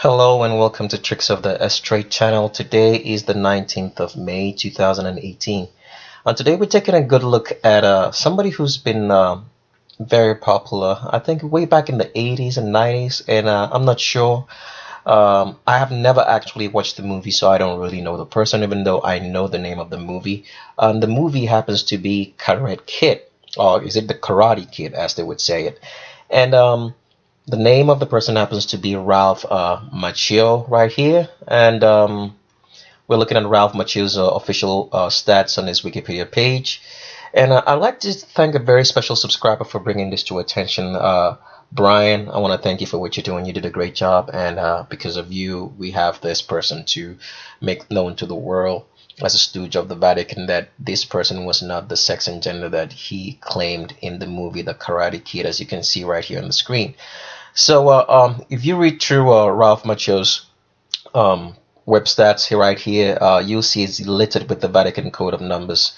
Hello and welcome to Tricks of the Straight channel. Today is the 19th of May 2018, and today we're taking a good look at somebody who's been very popular, I think way back in the 80s and 90s, and I'm not sure. I have never actually watched the movie, so I don't really know the person, even though I know the name of the movie. The movie happens to be Karate Kid, or is it the Karate Kid as they would say it? And the name of the person happens to be Ralph Macchio right here, and we're looking at Ralph Macchio's official stats on his Wikipedia page. And I'd like to thank a very special subscriber for bringing this to attention. Brian, I want to thank you for what you're doing. You did a great job, and because of you, we have this person to make known to the world as a stooge of the Vatican that this person was not the sex and gender that he claimed in the movie The Karate Kid, as you can see right here on the screen. So if you read through Ralph Macchio's web stats here, right here, you'll see it's littered with the Vatican Code of Numbers.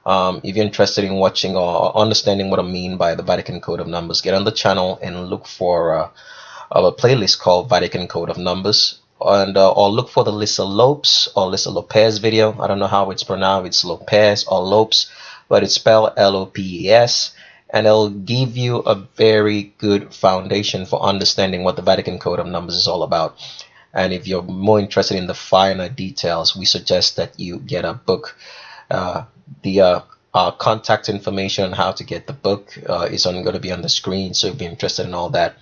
If you're interested in watching or understanding what I mean by the Vatican Code of Numbers, get on the channel and look for a playlist called Vatican Code of Numbers, and or look for the Lisa Lopes or Lisa Lopez video. I don't know how it's pronounced. It's Lopez or Lopes, but it's spelled Lopes, and it'll give you a very good foundation for understanding what the Vatican Code of Numbers is all about. And if you're more interested in the finer details, we suggest that you get a book. The contact information on how to get the book is going to be on the screen, so if you're interested in all that,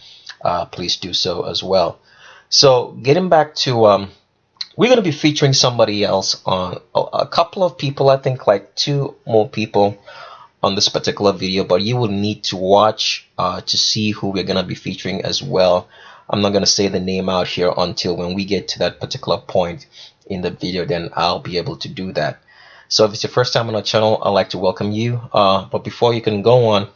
please do so as well. So getting back to we're going to be featuring somebody else on a couple of people, I think like two more people on this particular video, but you will need to watch to see who we're going to be featuring as well. I'm not going to say the name out here until when we get to that particular point in the video, then I'll be able to do that. So if it's your first time on our channel, I'd like to welcome you. But before you can go on,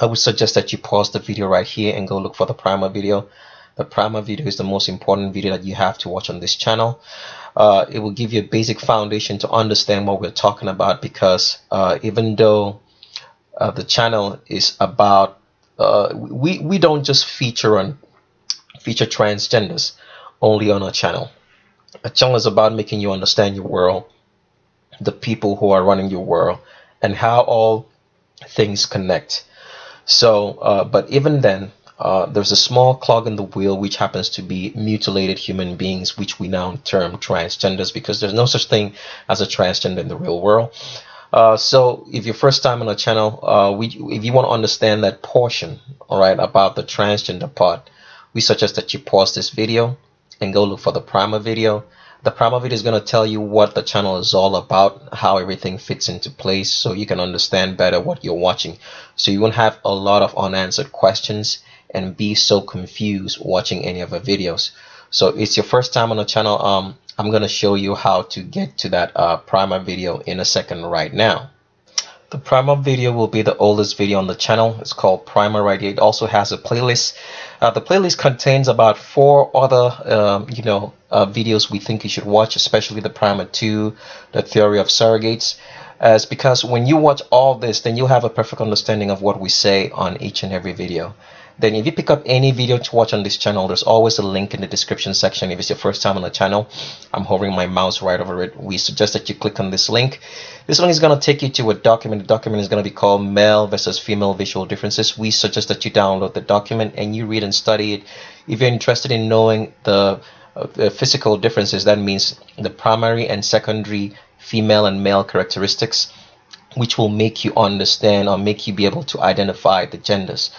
I would suggest that you pause the video right here and go look for the primer video. The primer video is the most important video that you have to watch on this channel. It will give you a basic foundation to understand what we're talking about, because even though the channel is about, we don't just feature transgenders only on our channel. A channel is about making you understand your world, the people who are running your world, and how all things connect. So but even then, there's a small clog in the wheel, which happens to be mutilated human beings, which we now term transgenders, because there's no such thing as a transgender in the real world. So if you're first time on our channel, if you want to understand that portion, all right, about the transgender part, we suggest that you pause this video and go look for the primer video. The primer video is going to tell you what the channel is all about, how everything fits into place, so you can understand better what you're watching, so you won't have a lot of unanswered questions and be so confused watching any of our videos. So if it's your first time on the channel, I'm going to show you how to get to that primer video in a second right now. The primer video will be the oldest video on the channel. It's called Primer right here. It also has a playlist. The playlist contains about 4 other videos we think you should watch, especially the Primer 2, the Theory of Surrogates, as because when you watch all this, then you'll have a perfect understanding of what we say on each and every video. Then if you pick up any video to watch on this channel, there's always a link in the description section. If it's your first time on the channel, I'm hovering my mouse right over it. We suggest that you click on this link. This link is going to take you to a document. The document is going to be called Male versus Female Visual Differences. We suggest that you download the document and you read and study it. If you're interested in knowing the physical differences, that means the primary and secondary female and male characteristics, which will make you understand or make you be able to identify the genders.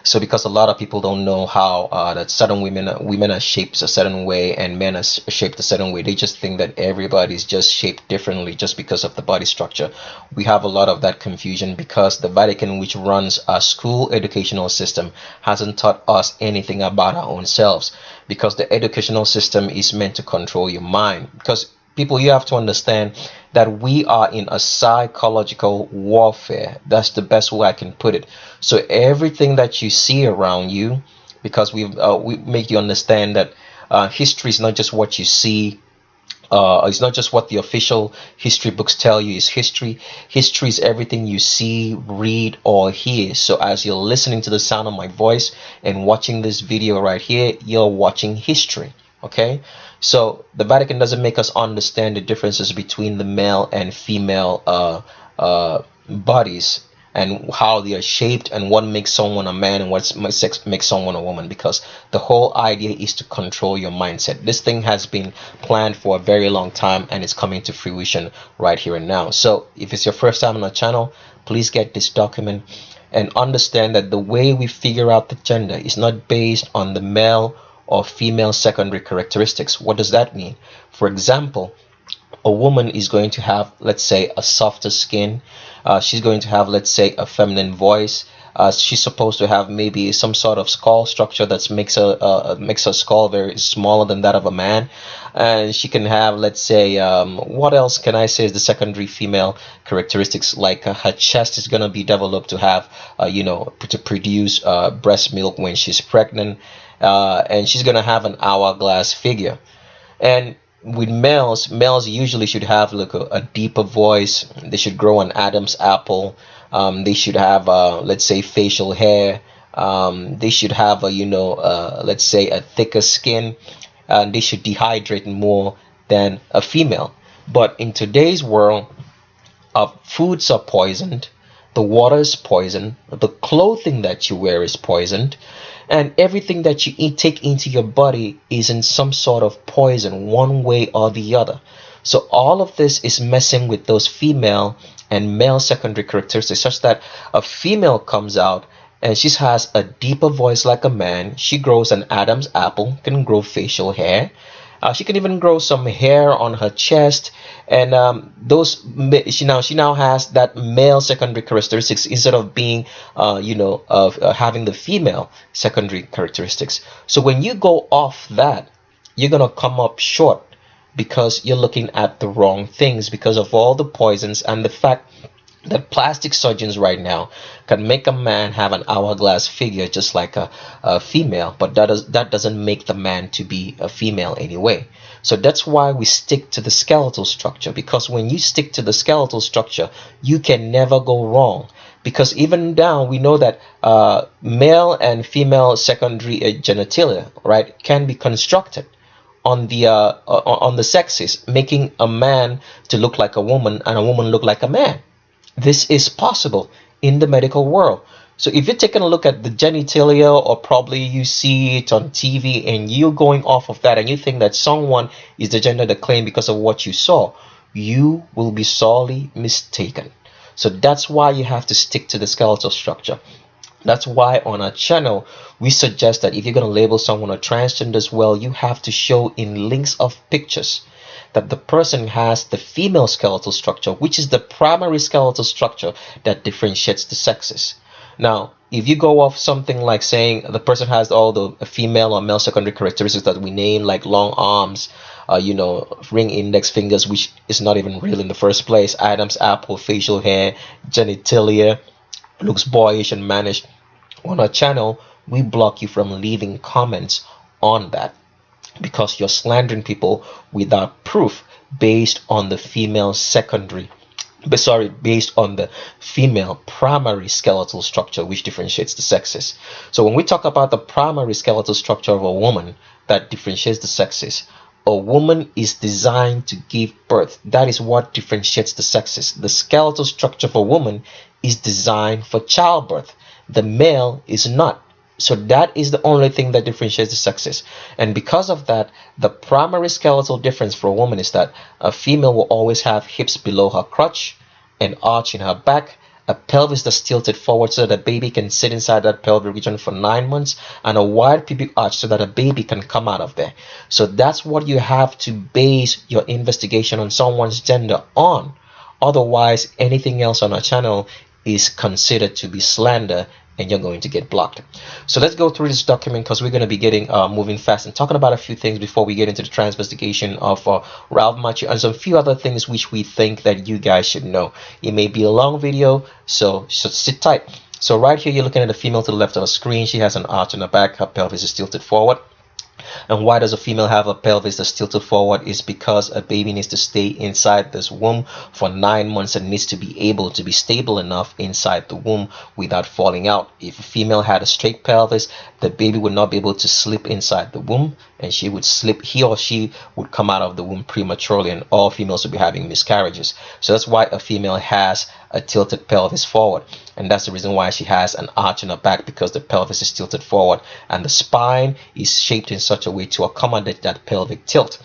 So because a lot of people don't know how that certain women are shaped a certain way and men are shaped a certain way, they just think that everybody's just shaped differently just because of the body structure. We have a lot of that confusion because the Vatican, which runs our school educational system, hasn't taught us anything about our own selves, because the educational system is meant to control your mind. Because people, you have to understand that we are in a psychological warfare. That's the best way I can put it. So everything that you see around you, because we make you understand that history is not just what you see. It's not just what the official history books tell you is history. History is everything you see, read, or hear. So as you're listening to the sound of my voice and watching this video right here, you're watching history. Okay, so the Vatican doesn't make us understand the differences between the male and female bodies, and how they are shaped, and what makes someone a man and what makes someone a woman, because the whole idea is to control your mindset. This thing has been planned for a very long time, and it's coming to fruition right here and now. So if it's your first time on the channel, please get this document and understand that the way we figure out the gender is not based on the male or female secondary characteristics. What does that mean? For example, a woman is going to have, let's say, a softer skin. She's going to have, let's say, a feminine voice. She's supposed to have maybe some sort of skull structure that makes her skull very smaller than that of a man. And she can have, let's say, what else can I say is the secondary female characteristics? Like her chest is going to be developed to have, to produce breast milk when she's pregnant. And she's going to have an hourglass figure. And with males usually should have like a deeper voice. They should grow an Adam's apple. They should have, let's say, facial hair. They should have let's say, a thicker skin, and they should dehydrate more than a female. But in today's world, foods are poisoned, the water is poisoned, the clothing that you wear is poisoned, and everything that you take into your body is in some sort of poison, one way or the other. So all of this is messing with those female and male secondary characteristics, such that a female comes out and she has a deeper voice like a man. She grows an Adam's apple, can grow facial hair. She can even grow some hair on her chest, and she now has that male secondary characteristics instead of being, having the female secondary characteristics. So when you go off that, you're gonna come up short, because you're looking at the wrong things, because of all the poisons and the fact that plastic surgeons right now can make a man have an hourglass figure just like a female, but that doesn't make the man to be a female anyway. So that's why we stick to the skeletal structure, because when you stick to the skeletal structure, you can never go wrong. Because even now we know that male and female secondary genitalia, right, can be constructed on the sexes, making a man to look like a woman and a woman look like a man. This is possible in the medical world. So if you're taking a look at the genitalia, or probably you see it on TV and you're going off of that and you think that someone is the gender they claim because of what you saw, you will be sorely mistaken. So that's why you have to stick to the skeletal structure. That's why on our channel we suggest that if you're going to label someone a transgender as well, you have to show in links of pictures that the person has the female skeletal structure, which is the primary skeletal structure that differentiates the sexes. Now, if you go off something like saying the person has all the female or male secondary characteristics that we name, like long arms, ring index fingers, which is not even real in the first place, Adam's apple, facial hair, genitalia, looks boyish and mannish, on our channel, we block you from leaving comments on that, because you're slandering people without proof, based on the female primary skeletal structure, which differentiates the sexes. So when we talk about the primary skeletal structure of a woman that differentiates the sexes, a woman is designed to give birth. That is what differentiates the sexes. The skeletal structure of a woman is designed for childbirth. The male is not. So that is the only thing that differentiates the sexes. And because of that, the primary skeletal difference for a woman is that a female will always have hips below her crotch, an arch in her back, a pelvis that's tilted forward so that a baby can sit inside that pelvic region for 9 months, and a wide pubic arch so that a baby can come out of there. So that's what you have to base your investigation on someone's gender on. Otherwise, anything else on our channel is considered to be slander, and you're going to get blocked. So let's go through this document, because we're going to be getting moving fast and talking about a few things before we get into the transvestigation of Ralph Macchio and some few other things which we think that you guys should know. It may be a long video, so sit tight. So right here, you're looking at a female to the left of the screen. She has an arch in the back. Her pelvis is tilted forward. And why does a female have a pelvis that's tilted forward? Is because a baby needs to stay inside this womb for 9 months and needs to be able to be stable enough inside the womb without falling out. If a female had a straight pelvis, the baby would not be able to slip inside the womb, and he or she would come out of the womb prematurely, and all females would be having miscarriages. So that's why a female has a tilted pelvis forward, and that's the reason why she has an arch in her back, because the pelvis is tilted forward and the spine is shaped in such a way to accommodate that pelvic tilt.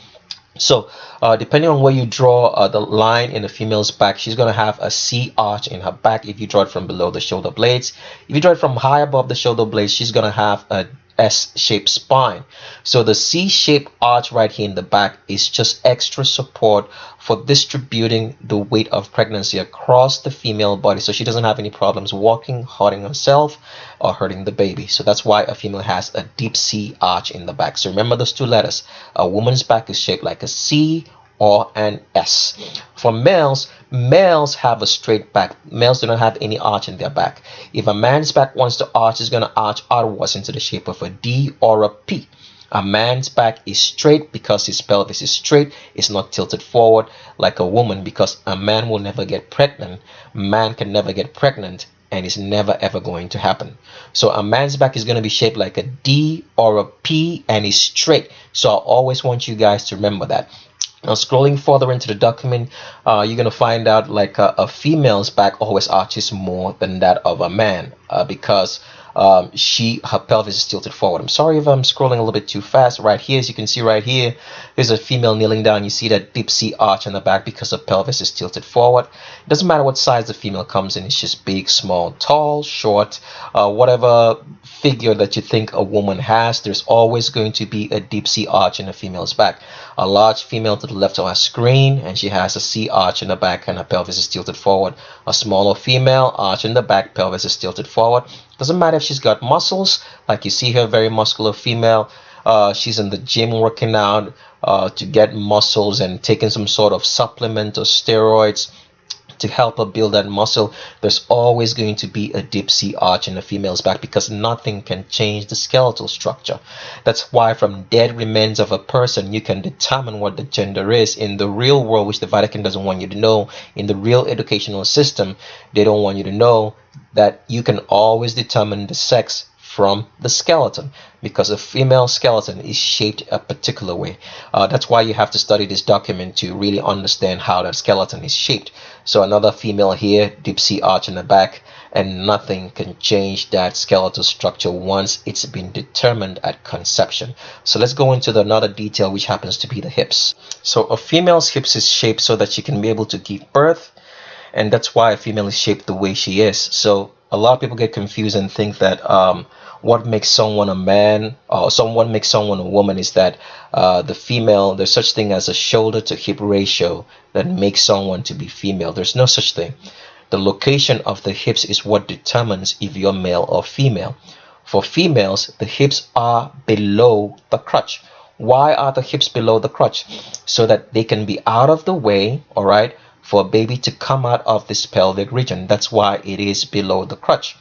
So depending on where you draw the line in the female's back, she's going to have a C arch in her back if you draw it from below the shoulder blades. If you draw it from high above the shoulder blades, she's going to have a S-shaped spine. So the C-shaped arch right here in the back is just extra support for distributing the weight of pregnancy across the female body, so she doesn't have any problems walking, hurting herself, or hurting the baby. So that's why a female has a deep C arch in the back. So remember those two letters. A woman's back is shaped like a C or an S. For males, males have a straight back. Males do not have any arch in their back. If a man's back wants to arch, it's going to arch outwards into the shape of a D or a P. A man's back is straight because his pelvis is straight. It's not tilted forward like a woman, because a man will never get pregnant. Man can never get pregnant, and it's never ever going to happen. So a man's back is going to be shaped like a D or a P and is straight. So I always want you guys to remember that. Now, scrolling further into the document, you're going to find out like a female's back always arches more than that of a man, because her pelvis is tilted forward. I'm sorry if I'm scrolling a little bit too fast. Right here, as you can see right here, there's a female kneeling down. You see that deep C arch in the back because her pelvis is tilted forward. It doesn't matter what size the female comes in. It's just big, small, tall, short, whatever figure that you think a woman has, there's always going to be a deep C arch in a female's back. A large female to the left of our screen, and she has a C arch in the back and her pelvis is tilted forward. A smaller female, arch in the back, pelvis is tilted forward. Doesn't matter if she's got muscles, like you see here, very muscular female. She's in the gym working out to get muscles and taking some sort of supplement or steroids to help her build that muscle. There's always going to be a deep C arch in a female's back, because nothing can change the skeletal structure. That's why from dead remains of a person you can determine what the gender is. In the real world, which the Vatican doesn't want you to know, in the real educational system, they don't want you to know that you can always determine the sex from the skeleton, because a female skeleton is shaped a particular way. That's why you have to study this document to really understand how that skeleton is shaped. So another female here, deep C arch in the back, and nothing can change that skeletal structure once it's been determined at conception. So let's go into another detail, which happens to be the hips. So a female's hips is shaped so that she can be able to give birth, and that's why a female is shaped the way she is. So a lot of people get confused and think that what makes someone a man or someone makes someone a woman is that the female, there's such thing as a shoulder to hip ratio that makes someone to be female. There's no such thing. The location of the hips is what determines if you're male or female. For females, the hips are below the crotch. Why are the hips below the crotch? So that they can be out of the way, all right, for a baby to come out of this pelvic region. That's why it is below the crotch.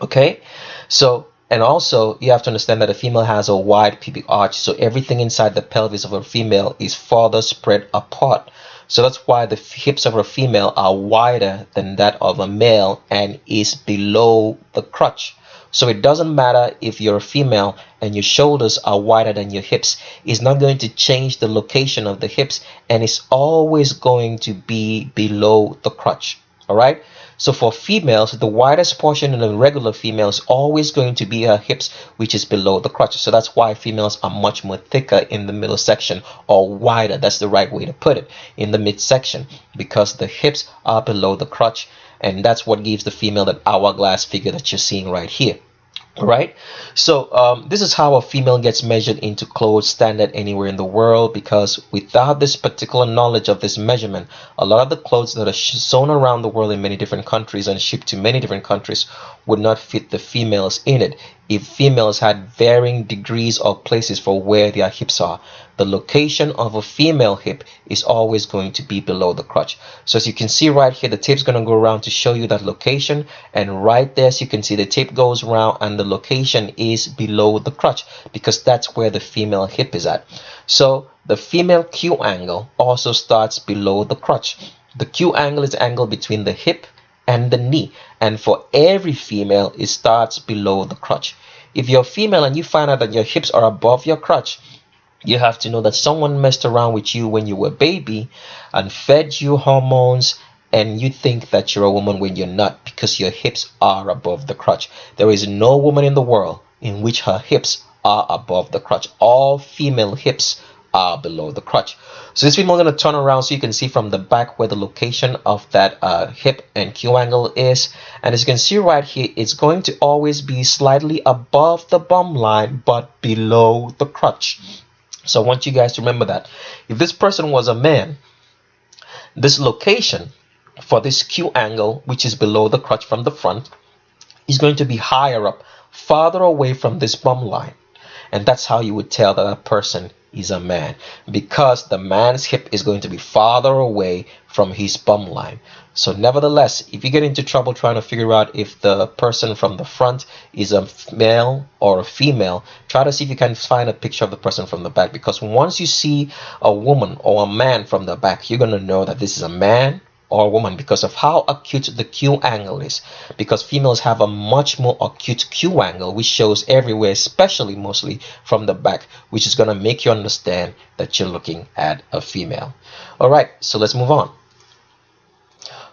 Okay, so, and also you have to understand that a female has a wide pubic arch, so everything inside the pelvis of a female is farther spread apart. So that's why the hips of a female are wider than that of a male and is below the crotch. So it doesn't matter if you're a female and your shoulders are wider than your hips. It's not going to change the location of the hips, and it's always going to be below the crotch. All right. So for females, the widest portion in a regular female is always going to be her hips, which is below the crotch. So that's why females are much more thicker in the middle section, or wider. That's the right way to put it, in the midsection, because the hips are below the crotch. And that's what gives the female that hourglass figure that you're seeing right here. Right, so this is how a female gets measured into clothes standard anywhere in the world, because without this particular knowledge of this measurement, a lot of the clothes that are sewn around the world in many different countries and shipped to many different countries would not fit the females in it. if females had varying degrees or places for where their hips are. The location of a female hip is always going to be below the crotch. So as you can see right here, the tape's going to go around to show you that location, and right there, so you can see the tape goes around and the location is below the crotch because that's where the female hip is at. So the female Q angle also starts below the crotch. The Q angle is the angle between the hip and the knee, and for every female it starts below the crotch. If you're female and you find out that your hips are above your crotch, you have to know that someone messed around with you when you were a baby and fed you hormones, and you think that you're a woman when you're not because your hips are above the crotch. There is no woman in the world in which her hips are above the crotch. All female hips are below the crotch. So this female is going to turn around so you can see from the back where the location of that hip and Q angle is. And as you can see right here, it's going to always be slightly above the bum line but below the crotch. So I want you guys to remember that. If this person was a man, this location for this Q angle, which is below the crotch from the front, is going to be higher up, farther away from this bum line. And that's how you would tell that a person is a man, because the man's hip is going to be farther away from his bum line. So nevertheless, if you get into trouble trying to figure out if the person from the front is a male or a female, try to see if you can find a picture of the person from the back, because once you see a woman or a man from the back, you're going to know that this is a man or a woman because of how acute the Q angle is, because females have a much more acute Q angle, which shows everywhere, especially mostly from the back, which is going to make you understand that you're looking at a female. All right, so let's move on.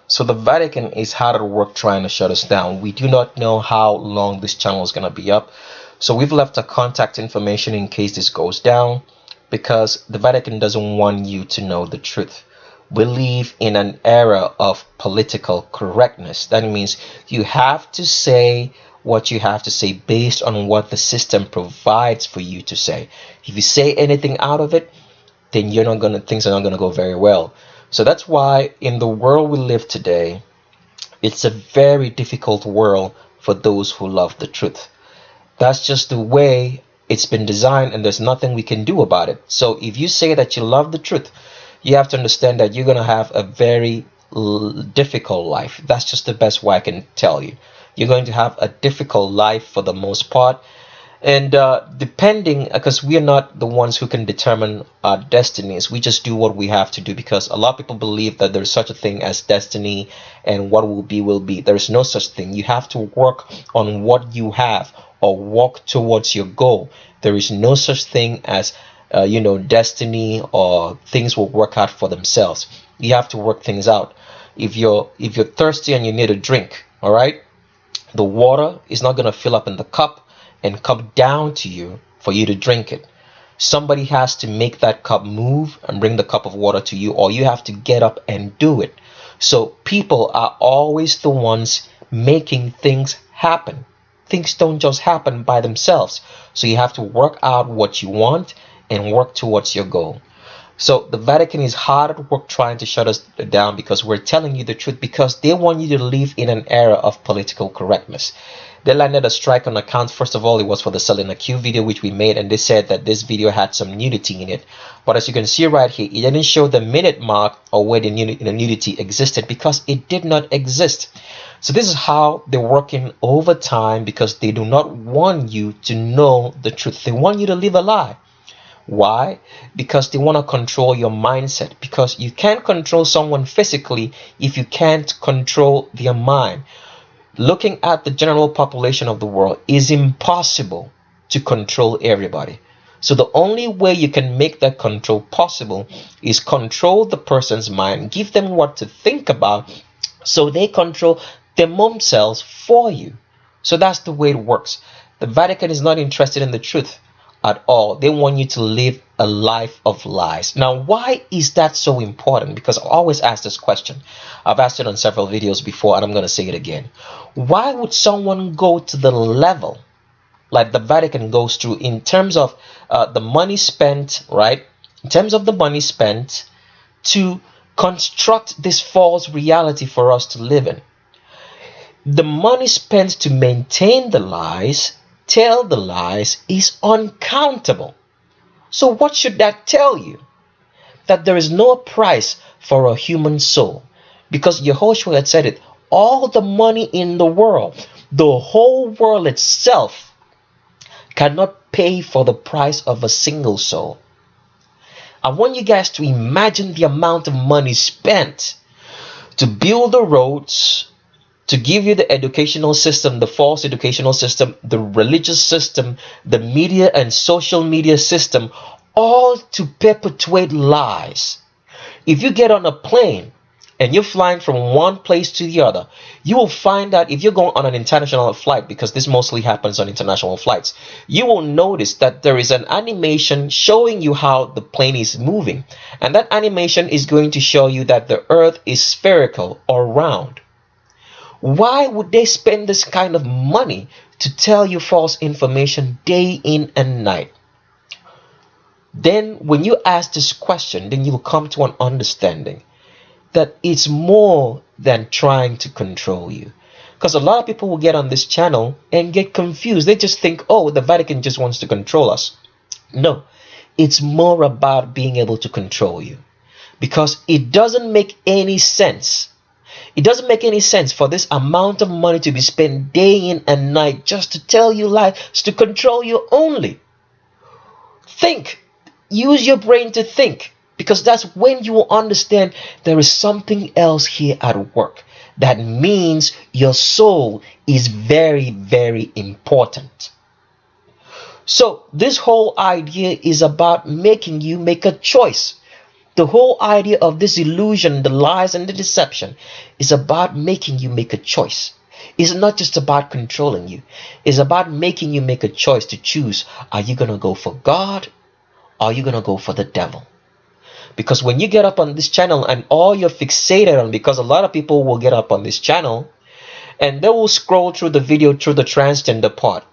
So the Vatican is hard at work trying to shut us down. We do not know how long this channel is going to be up, so we've left a contact information in case this goes down, because the Vatican doesn't want you to know the truth. We live in an era of political correctness. That means you have to say what you have to say based on what the system provides for you to say. If you say anything out of it, then things are not gonna go very well. So that's why in the world we live today, it's a very difficult world for those who love the truth. That's just the way it's been designed, and there's nothing we can do about it. So if you say that you love the truth, you have to understand that you're going to have a very difficult life. That's just the best way I can tell you. You're going to have a difficult life for the most part. And depending, because we are not the ones who can determine our destinies, we just do what we have to do, because a lot of people believe that there's such a thing as destiny, and what will be will be. There's no such thing. You have to work on what you have or walk towards your goal. There is no such thing as destiny, or things will work out for themselves. You have to work things out. If you're thirsty and you need a drink, all right, the water is not going to fill up in the cup and come down to you for you to drink it. Somebody has to make that cup move and bring the cup of water to you, or you have to get up and do it. So people are always the ones making things happen. Things don't just happen by themselves. So you have to work out what you want and work towards your goal. So the Vatican is hard at work trying to shut us down, because we're telling you the truth, because they want you to live in an era of political correctness. They landed a strike on account. First of all, it was for the Selena Q video which we made, and they said that this video had some nudity in it. But as you can see right here, it didn't show the minute mark or where the nudity existed, because it did not exist. So this is how they're working overtime, because they do not want you to know the truth. They want you to live a lie. Why? Because they want to control your mindset, because you can't control someone physically if you can't control their mind. Looking at the general population of the world is impossible to control everybody. So the only way you can make that control possible is control the person's mind, give them what to think about, so they control their themselves for you. So that's the way it works. The Vatican is not interested in the truth at all. They want you to live a life of lies. Now, why is that so important? Because I always ask this question. I've asked it on several videos before, and I'm going to say it again. Why would someone go to the level like the Vatican goes through in terms of the money spent, right? In terms of the money spent to construct this false reality for us to live in. The money spent to maintain the lies tell the lies is uncountable. So what should that tell you? That there is no price for a human soul. Because Yehoshua had said it, all the money in the world, the whole world itself, cannot pay for the price of a single soul. I want you guys to imagine the amount of money spent to build the roads, to give you the educational system, the false educational system, the religious system, the media and social media system, all to perpetuate lies. If you get on a plane and you're flying from one place to the other, you will find that if you're going on an international flight, because this mostly happens on international flights, you will notice that there is an animation showing you how the plane is moving. And that animation is going to show you that the earth is spherical or round. Why would they spend this kind of money to tell you false information day in and night? Then when you ask this question, then you will come to an understanding that it's more than trying to control you. Because a lot of people will get on this channel and get confused. They just think, oh, the Vatican just wants to control us. No, it's more about being able to control you. Because it doesn't make any sense. It doesn't make any sense for this amount of money to be spent day in and night just to tell you lies, to control you only. Think. Use your brain to think. Because that's when you will understand there is something else here at work. That means your soul is very, very important. So this whole idea is about making you make a choice. The whole idea of this illusion, the lies and the deception, is about making you make a choice. It's not just about controlling you. It's about making you make a choice to choose. Are you going to go for God? Or are you going to go for the devil? Because when you get up on this channel and all you're fixated on, because a lot of people will get up on this channel and they will scroll through the video through the transgender part,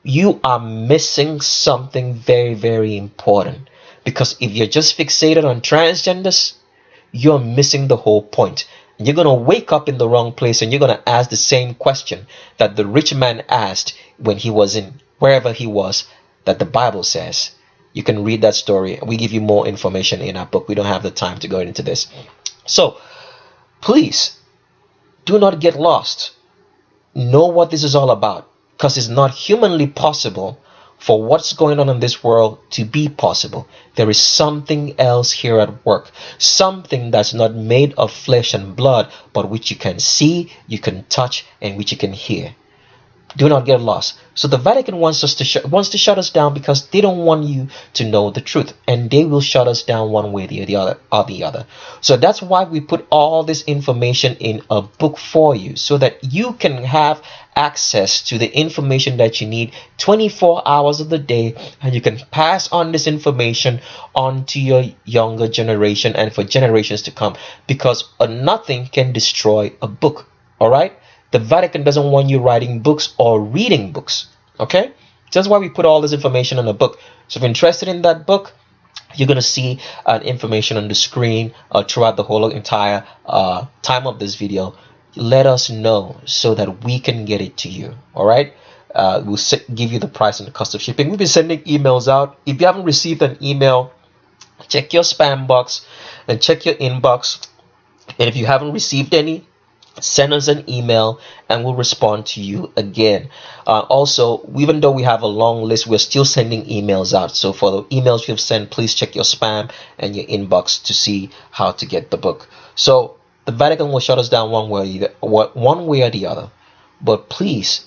you are missing something very, very important. Because if you're just fixated on transgenders, you're missing the whole point. You're going to wake up in the wrong place and you're going to ask the same question that the rich man asked when he was in wherever he was, that the Bible says. You can read that story. We give you more information in our book. We don't have the time to go into this. So, please, do not get lost. Know what this is all about. Because it's not humanly possible for what's going on in this world to be possible. There is something else here at work. Something that's not made of flesh and blood, but which you can see, you can touch, and which you can hear. Do not get lost. So the Vatican wants to shut us down because they don't want you to know the truth, and they will shut us down one way or the other. So that's why we put all this information in a book for you, so that you can have access to the information that you need 24 hours of the day, and you can pass on this information on to your younger generation and for generations to come, because nothing can destroy a book. All right. The Vatican doesn't want you writing books or reading books. Okay? That's why we put all this information in a book. So if you're interested in that book, you're going to see information on the screen throughout the whole entire time of this video. Let us know so that we can get it to you. All right? We'll give you the price and the cost of shipping. We've been sending emails out. If you haven't received an email, check your spam box and check your inbox. And if you haven't received any, send us an email and we'll respond to you again. Also, even though we have a long list, we're still sending emails out. So for the emails you've sent, please check your spam and your inbox to see how to get the book. So the Vatican will shut us down one way or the other. But please,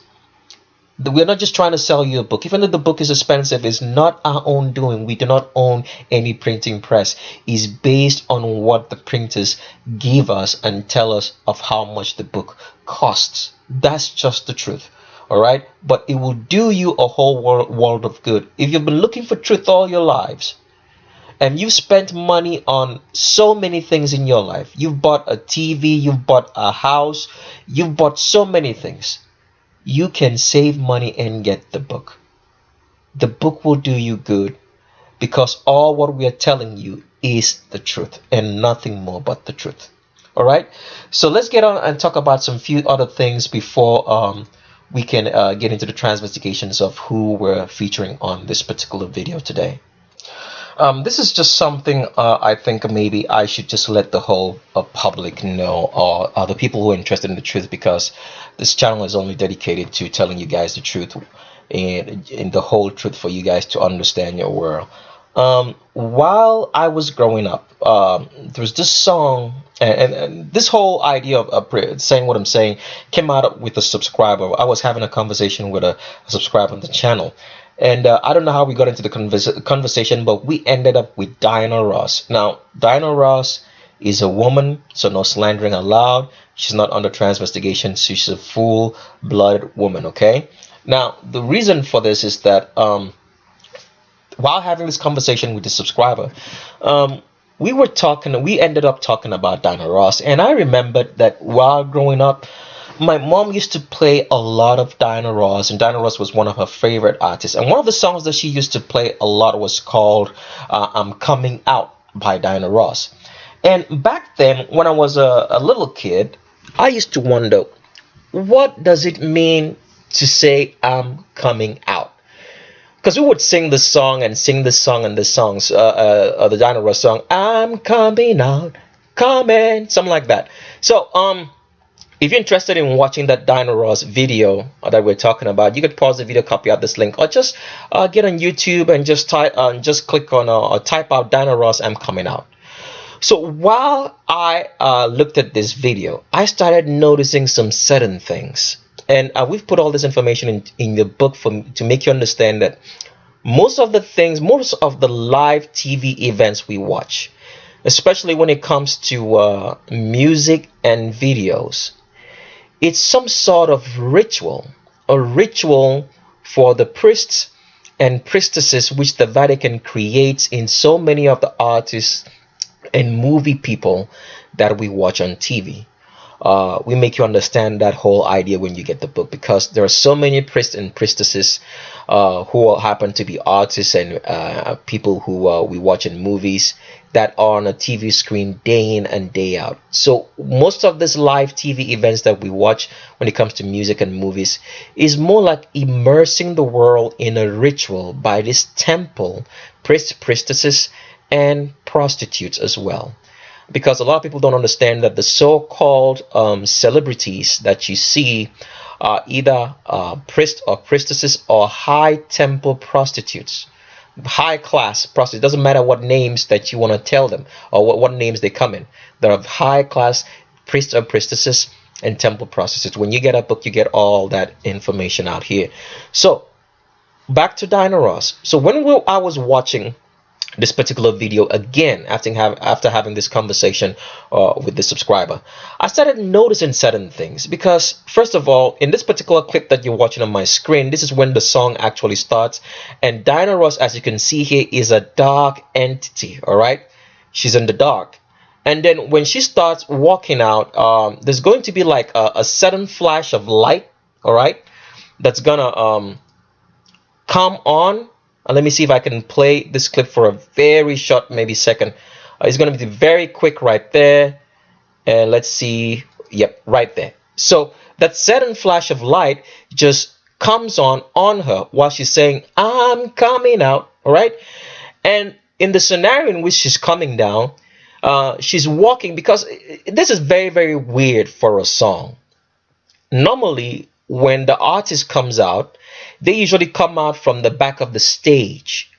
we're not just trying to sell you a book. Even though the book is expensive, it's not our own doing. We do not own any printing press. It's based on what the printers give us and tell us of how much the book costs. That's just the truth. All right? But it will do you a whole world of good. If you've been looking for truth all your lives, and you've spent money on so many things in your life, you've bought a TV, you've bought a house, you've bought so many things, you can save money and get the book. The book will do you good, because all what we are telling you is the truth and nothing more but the truth. All right, so let's get on and talk about some few other things before we can get into the transvestigations of who we're featuring on this particular video today. This is just something I think maybe I should just let the whole public know, or the people who are interested in the truth, because this channel is only dedicated to telling you guys the truth and in the whole truth for you guys to understand your world. While I was growing up, there was this song, and this whole idea of saying what I'm saying came out with a subscriber. I was having a conversation with a subscriber on the channel, and I don't know how we got into the conversation, but we ended up with Diana Ross. Now, Diana Ross is a woman, so no slandering allowed. She's not under transvestigation. She's a full-blooded woman, okay? Now, the reason for this is that while having this conversation with the subscriber, we ended up talking about Diana Ross, and I remembered that while growing up, my mom used to play a lot of Diana Ross, and Diana Ross was one of her favorite artists. And one of the songs that she used to play a lot was called I'm Coming Out by Diana Ross. And back then, when I was a little kid, I used to wonder, what does it mean to say I'm coming out? Because we would sing the song and sing the song and the songs, the Diana Ross song, I'm coming out, coming, something like that. So, if you're interested in watching that Diana Ross video that we're talking about, you could pause the video, copy out this link, or just get on YouTube and just click on or type out Diana Ross, I'm coming out. So while I looked at this video, I started noticing some certain things. And we've put all this information in the book to make you understand that most of the live TV events we watch, especially when it comes to music and videos, it's some sort of a ritual for the priests and priestesses which the Vatican creates in so many of the artists and movie people that we watch on TV. We make you understand that whole idea when you get the book, because there are so many priests and priestesses who happen to be artists and people who we watch in movies that are on a TV screen day in and day out. So most of these live TV events that we watch when it comes to music and movies is more like immersing the world in a ritual by this temple, priests, priestesses, and prostitutes as well. Because a lot of people don't understand that the so-called celebrities that you see are either priests or priestesses or high temple prostitutes, high class prostitutes. It doesn't matter what names that you want to tell them or what names they come in. There are high class priests or priestesses and temple prostitutes. When you get a book, you get all that information out here. So back to Diana Ross. So when I was watching this particular video again after having this conversation with the subscriber, I started noticing certain things. Because first of all, in this particular clip that you're watching on my screen, this is when the song actually starts, and Diana Ross, as you can see here, is a dark entity. All right, she's in the dark, and then when she starts walking out, there's going to be like a sudden flash of light, all right, that's gonna come on. Let me see if I can play this clip for a very short, maybe second. It's going to be very quick right there. And let's see. Yep, right there. So that sudden flash of light just comes on her while she's saying, I'm coming out. All right. And in the scenario in which she's coming down, she's walking, because this is very, very weird for a song. Normally, when the artist comes out, they usually come out from the back of the stage.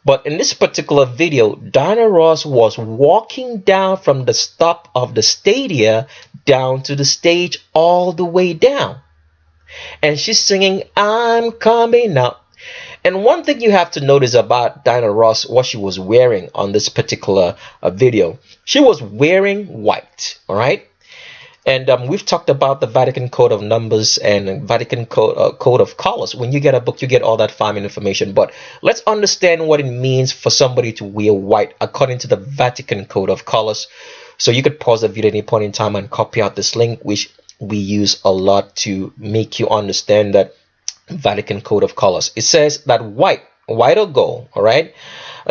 But in this particular video, Diana Ross was walking down from the top of the stadia down to the stage all the way down. And she's singing, I'm coming out. And one thing you have to notice about Diana Ross, what she was wearing on this particular video, she was wearing white, all right? And we've talked about the Vatican Code of Numbers and Vatican Code of Colors. When you get a book, you get all that farming information. But let's understand what it means for somebody to wear white according to the Vatican Code of Colors. So you could pause the video at any point in time and copy out this link, which we use a lot to make you understand that Vatican Code of Colors. It says that white or gold, all right?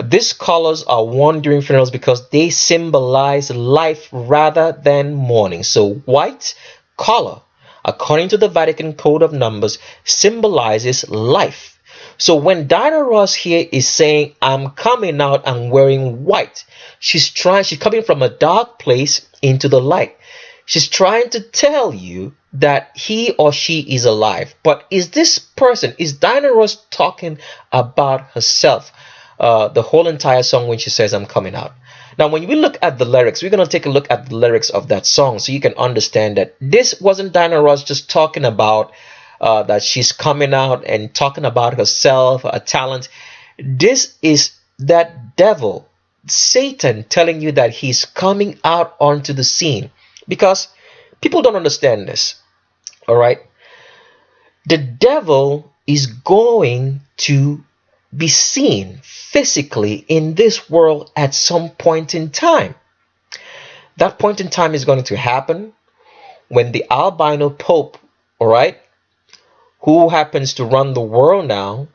These colors are worn during funerals because they symbolize life rather than mourning. So white color according to the Vatican Code of Numbers, symbolizes life. So when Diana Ross here is saying, I'm coming out, I'm wearing white, she's coming from a dark place into the light. She's trying to tell you that he or she is alive. But is Diana Ross talking about herself the whole entire song when she says, I'm coming out? Now, when we look at the lyrics, we're going to take a look at the lyrics of that song so you can understand that this wasn't Diana Ross just talking about that she's coming out and talking about herself, her talent. This is that devil, Satan, telling you that he's coming out onto the scene, because people don't understand this. All right, the devil is going to be seen physically in this world at some point in time. That point in time is going to happen when the albino pope, all right, who happens to run the world now,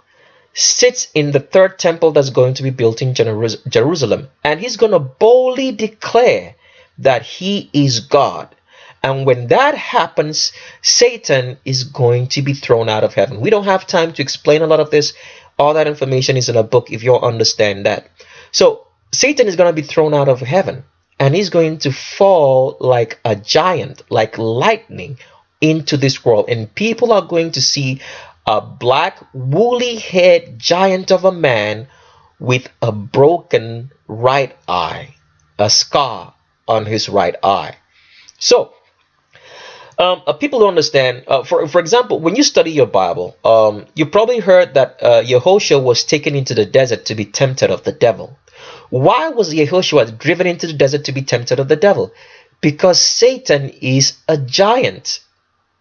sits in the third temple that's going to be built in Jerusalem, and he's going to boldly declare that he is God. And when that happens, Satan is going to be thrown out of heaven. We don't have time to explain a lot of this. All that information is in a book if you'll understand that. So Satan is going to be thrown out of heaven, and he's going to fall like a giant, like lightning, into this world. And people are going to see a black, woolly-haired giant of a man with a broken right eye, a scar on his right eye. So people don't understand. For example, when you study your Bible, you probably heard that Yehoshua was taken into the desert to be tempted of the devil. Why was Yehoshua driven into the desert to be tempted of the devil? Because Satan is a giant,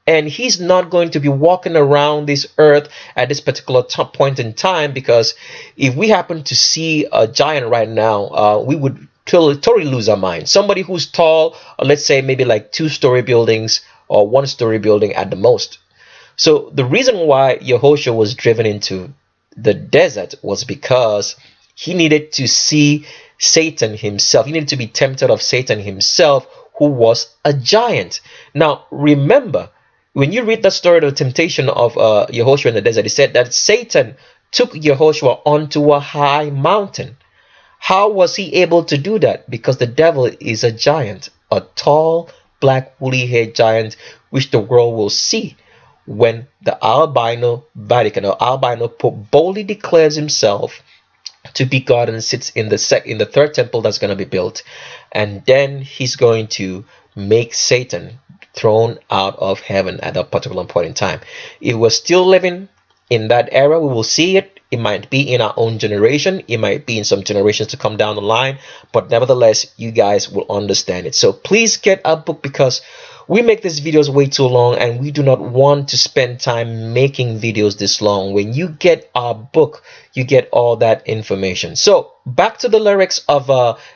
and he's not going to be walking around this earth at this particular point in time. Because if we happen to see a giant right now, we would totally lose our mind. Somebody who's tall, let's say maybe like 2-story buildings or 1-story building at the most. So the reason why Yehoshua was driven into the desert was because he needed to see Satan himself. He needed to be tempted of Satan himself, who was a giant. Now, remember, when you read the story of the temptation of Yehoshua in the desert, it said that Satan took Yehoshua onto a high mountain. How was he able to do that? Because the devil is a giant, a tall, black, woolly-haired giant, which the world will see when the albino Vatican or albino Pope boldly declares himself to be God and sits in the third temple that's going to be built. And then he's going to make Satan thrown out of heaven at a particular point in time. If we're still living in that era, we will see it. It might be in our own generation. It might be in some generations to come down the line. But nevertheless, you guys will understand it. So please get our book, because we make these videos way too long, and we do not want to spend time making videos this long. When you get our book, you get all that information. So back to the lyrics of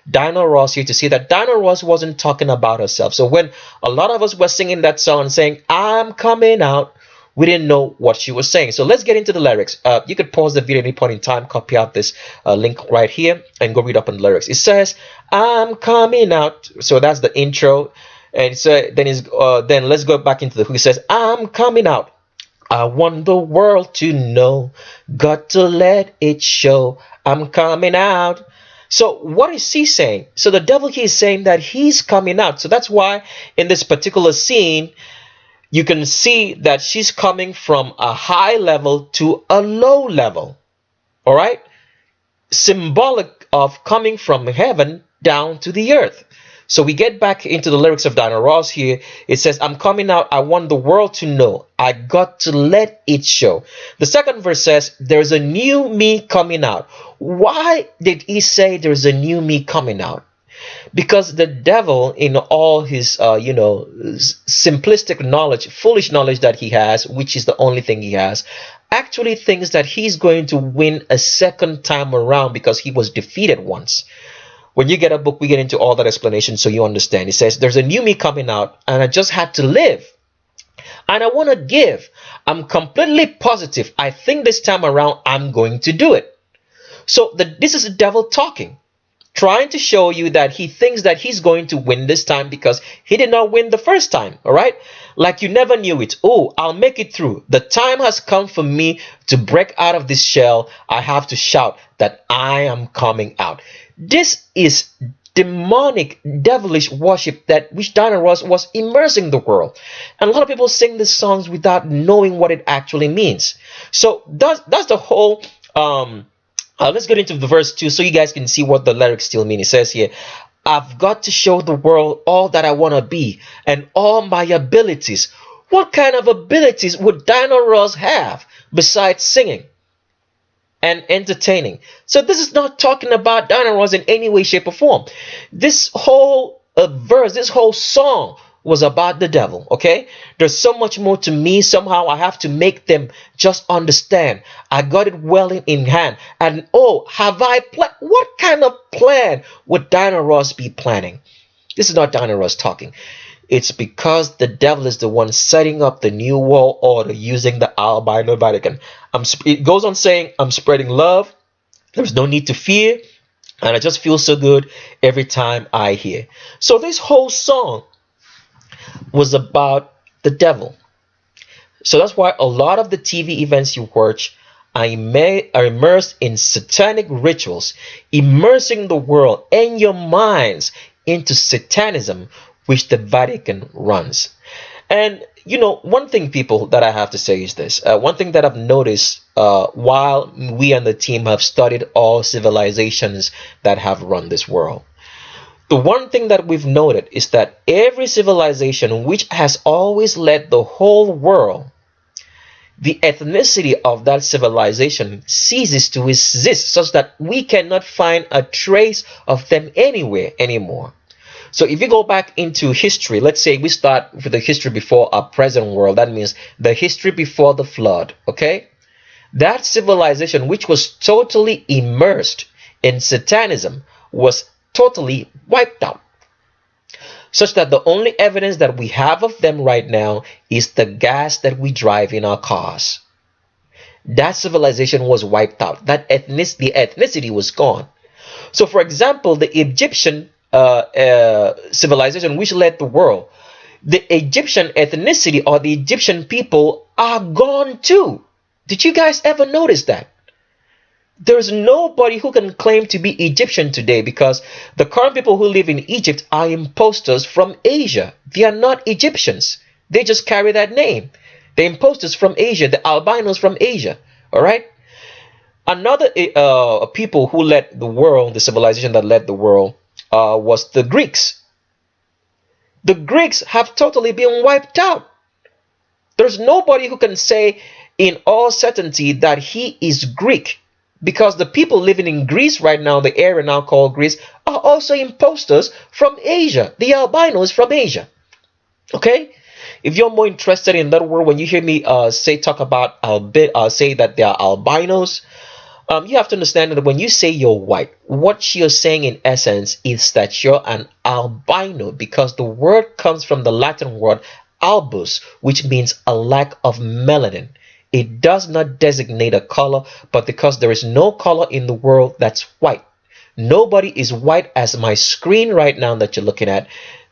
Diana Ross here, to see that Diana Ross wasn't talking about herself. So when a lot of us were singing that song saying, I'm coming out, we didn't know what she was saying. So let's get into the lyrics. You could pause the video at any point in time, copy out this link right here, and go read up on the lyrics. It says, I'm coming out. So that's the intro. And so then let's go back into the hook. It says, I'm coming out. I want the world to know. Got to let it show. I'm coming out. So what is he saying? So the devil here is saying that he's coming out. So that's why in this particular scene, you can see that she's coming from a high level to a low level. All right? Symbolic of coming from heaven down to the earth. So we get back into the lyrics of Diana Ross here. It says, I'm coming out. I want the world to know. I got to let it show. The second verse says, there's a new me coming out. Why did he say there's a new me coming out? Because the devil, in all his simplistic knowledge, foolish knowledge that he has, which is the only thing he has, actually thinks that he's going to win a second time around because he was defeated once. When you get a book, we get into all that explanation so you understand. It says, there's a new me coming out, and I just had to live. And I want to give. I'm completely positive. I think this time around, I'm going to do it. So this is the devil talking, trying to show you that he thinks that he's going to win this time because he did not win the first time. All right. like you never knew it. Oh, I'll make it through. The time has come for me to break out of this shell. I have to shout that I am coming out. This is demonic, devilish worship that which Diana Ross was immersing the world. And a lot of people sing these songs without knowing what it actually means. So that's the whole let's get into the verse 2 so you guys can see what the lyrics still mean. It says here, I've got to show the world all that I want to be and all my abilities. What kind of abilities would Diana Ross have besides singing and entertaining? So this is not talking about Diana Ross in any way, shape, or form. This whole verse, this whole song was about the devil. Okay, there's so much more to me. Somehow I have to make them just understand. I got it well in hand. And oh, have I planned? What kind of plan would Diana Ross be planning? This is not Diana Ross talking. It's because the devil is the one setting up the new world order using the albino Vatican. It goes on saying, I'm spreading love. There's no need to fear. And I just feel so good every time I hear. So this whole song was about the devil. So that's why a lot of the TV events you watch are immersed in satanic rituals, immersing the world and your minds into Satanism, which the Vatican runs. And you know, one thing, people, that I have to say is this. One thing that I've noticed while we and the team have studied all civilizations that have run this world, the one thing that we've noted is that every civilization which has always led the whole world, the ethnicity of that civilization ceases to exist, such that we cannot find a trace of them anywhere anymore. So if you go back into history, let's say we start with the history before our present world, that means the history before the flood, okay? That civilization, which was totally immersed in Satanism, was totally wiped out, such that the only evidence that we have of them right now is the gas that we drive in our cars. That civilization was wiped out. The ethnicity was gone. So for example, the Egyptian civilization which led the world, the Egyptian ethnicity or the Egyptian people are gone too. Did you guys ever notice that? There's nobody who can claim to be Egyptian today, because the current people who live in Egypt are imposters from Asia. They are not Egyptians. They just carry that name. The imposters from Asia, the albinos from Asia. All right. Another people who led the world, the civilization that led the world, was the Greeks. The Greeks have totally been wiped out. There's nobody who can say in all certainty that he is Greek, because the people living in Greece right now, the area now called Greece, are also imposters from Asia, the albinos from Asia. Okay? If you're more interested in that word, when you hear me talk about say that they are albinos, you have to understand that when you say you're white, what you're saying in essence is that you're an albino, because the word comes from the Latin word albus, which means a lack of melanin. It does not designate a color, but because there is no color in the world that's white. Nobody is white as my screen right now that you're looking at.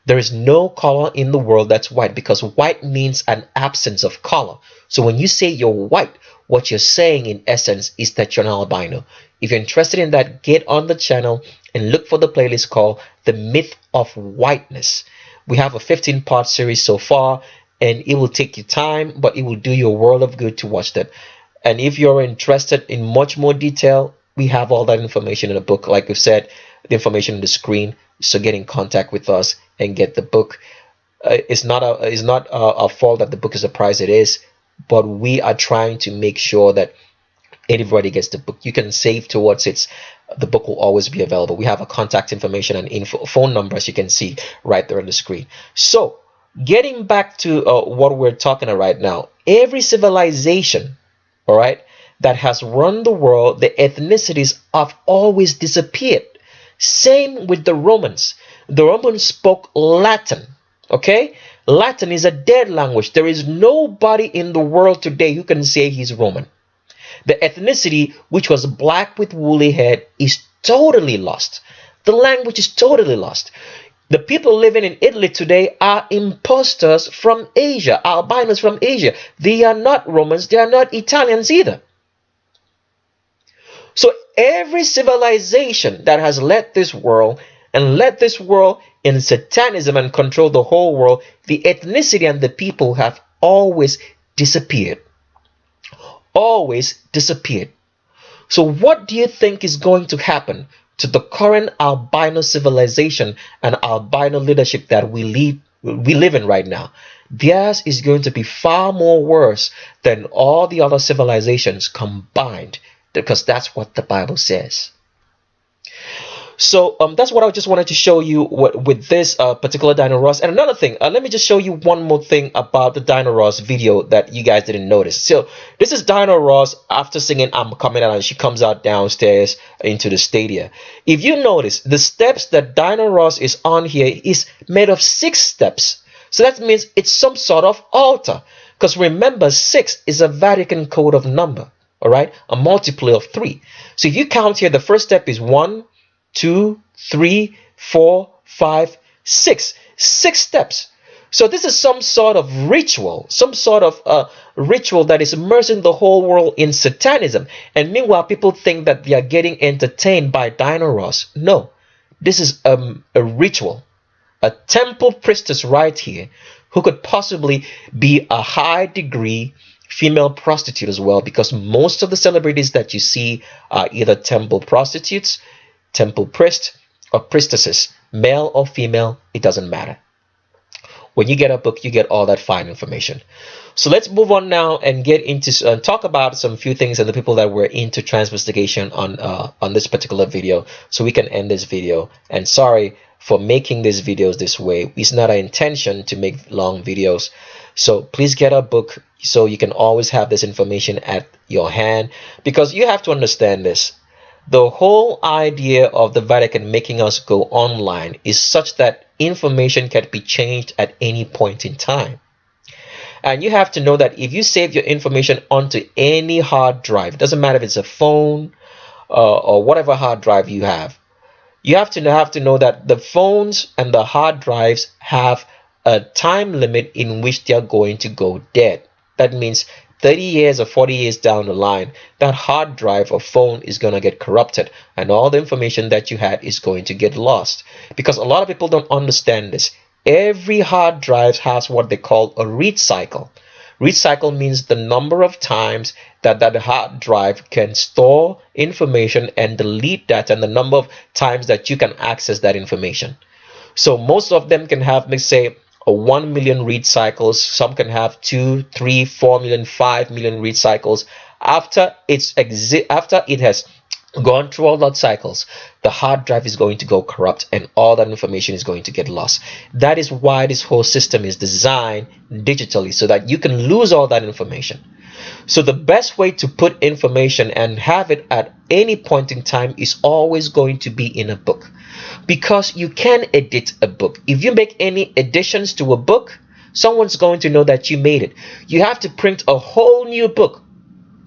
There is no color in the world that's white, because white means an absence of color. So when you say you're white, what you're saying in essence is that you're an albino. If you're interested in that, get on the channel and look for the playlist called The Myth of Whiteness. We have a 15-part series so far, and it will take you time, but it will do you a world of good to watch that. And if you're interested in much more detail, we have all that information in the book. Like we said, the information on the screen. So get in contact with us and get the book. It's not a fault that the book is the price it is, but we are trying to make sure that everybody gets the book. You can save towards it. The book will always be available. We have a contact information and phone numbers you can see right there on the screen. So getting back to what we're talking about right now, every civilization, all right, that has run the world, the ethnicities have always disappeared. Same with the Romans. The Romans spoke Latin. Okay? Latin is a dead language. There is nobody in the world today who can say he's Roman. The ethnicity, which was black with woolly head, is totally lost. The language is totally lost. The people living in Italy today are imposters from Asia, albinos from Asia. They are not Romans, they are not Italians either. So every civilization that has led this world and led this world in satanism and control the whole world, the ethnicity and the people have always disappeared. Always disappeared. So what do you think is going to happen to the current albino civilization and albino leadership that we live in right now? Theirs is going to be far more worse than all the other civilizations combined, because that's what the Bible says. So that's what I just wanted to show you with this particular Dino Ross. And another thing, let me just show you one more thing about the Dino Ross video that you guys didn't notice. So this is Dino Ross after singing I'm Coming Out, and she comes out downstairs into the stadium. If you notice, the steps that Dino Ross is on here is made of 6 steps. So that means it's some sort of altar. Because remember, 6 is a Vatican code of number. All right, a multiple of 3. So if you count here, the first step is 1, 2, 3, 4, 5, 6. 6 steps. So this is some sort of ritual, some sort of ritual that is immersing the whole world in satanism. And meanwhile, people think that they are getting entertained by Dino Ross. No, this is a ritual, a temple priestess right here, who could possibly be a high degree female prostitute as well, because most of the celebrities that you see are either temple prostitutes, temple priest, or priestesses, male or female, it doesn't matter. When you get a book, you get all that fine information. So let's move on now and get into talk about some few things and the people that were into transvestigation on this particular video, so we can end this video. And sorry for making these videos this way. It's not our intention to make long videos. So please get a book so you can always have this information at your hand, because you have to understand this. The whole idea of the Vatican making us go online is such that information can be changed at any point in time. And you have to know that if you save your information onto any hard drive, it doesn't matter if it's a phone or whatever hard drive you have to know that the phones and the hard drives have a time limit in which they are going to go dead. That means 30 years or 40 years down the line, that hard drive or phone is going to get corrupted, and all the information that you had is going to get lost. Because a lot of people don't understand this. Every hard drive has what they call a read cycle. Read cycle means the number of times that hard drive can store information and delete that, and the number of times that you can access that information. So most of them can have, let's say, 1 million read cycles. Some can have 2, 3, 4 million, 5 million read cycles. After it has gone through all that cycles, the hard drive is going to go corrupt and all that information is going to get lost. That is why this whole system is designed digitally, so that you can lose all that information. So the best way to put information and have it at any point in time is always going to be in a book, because you can edit a book. If you make any additions to a book, someone's going to know that you made it. You have to print a whole new book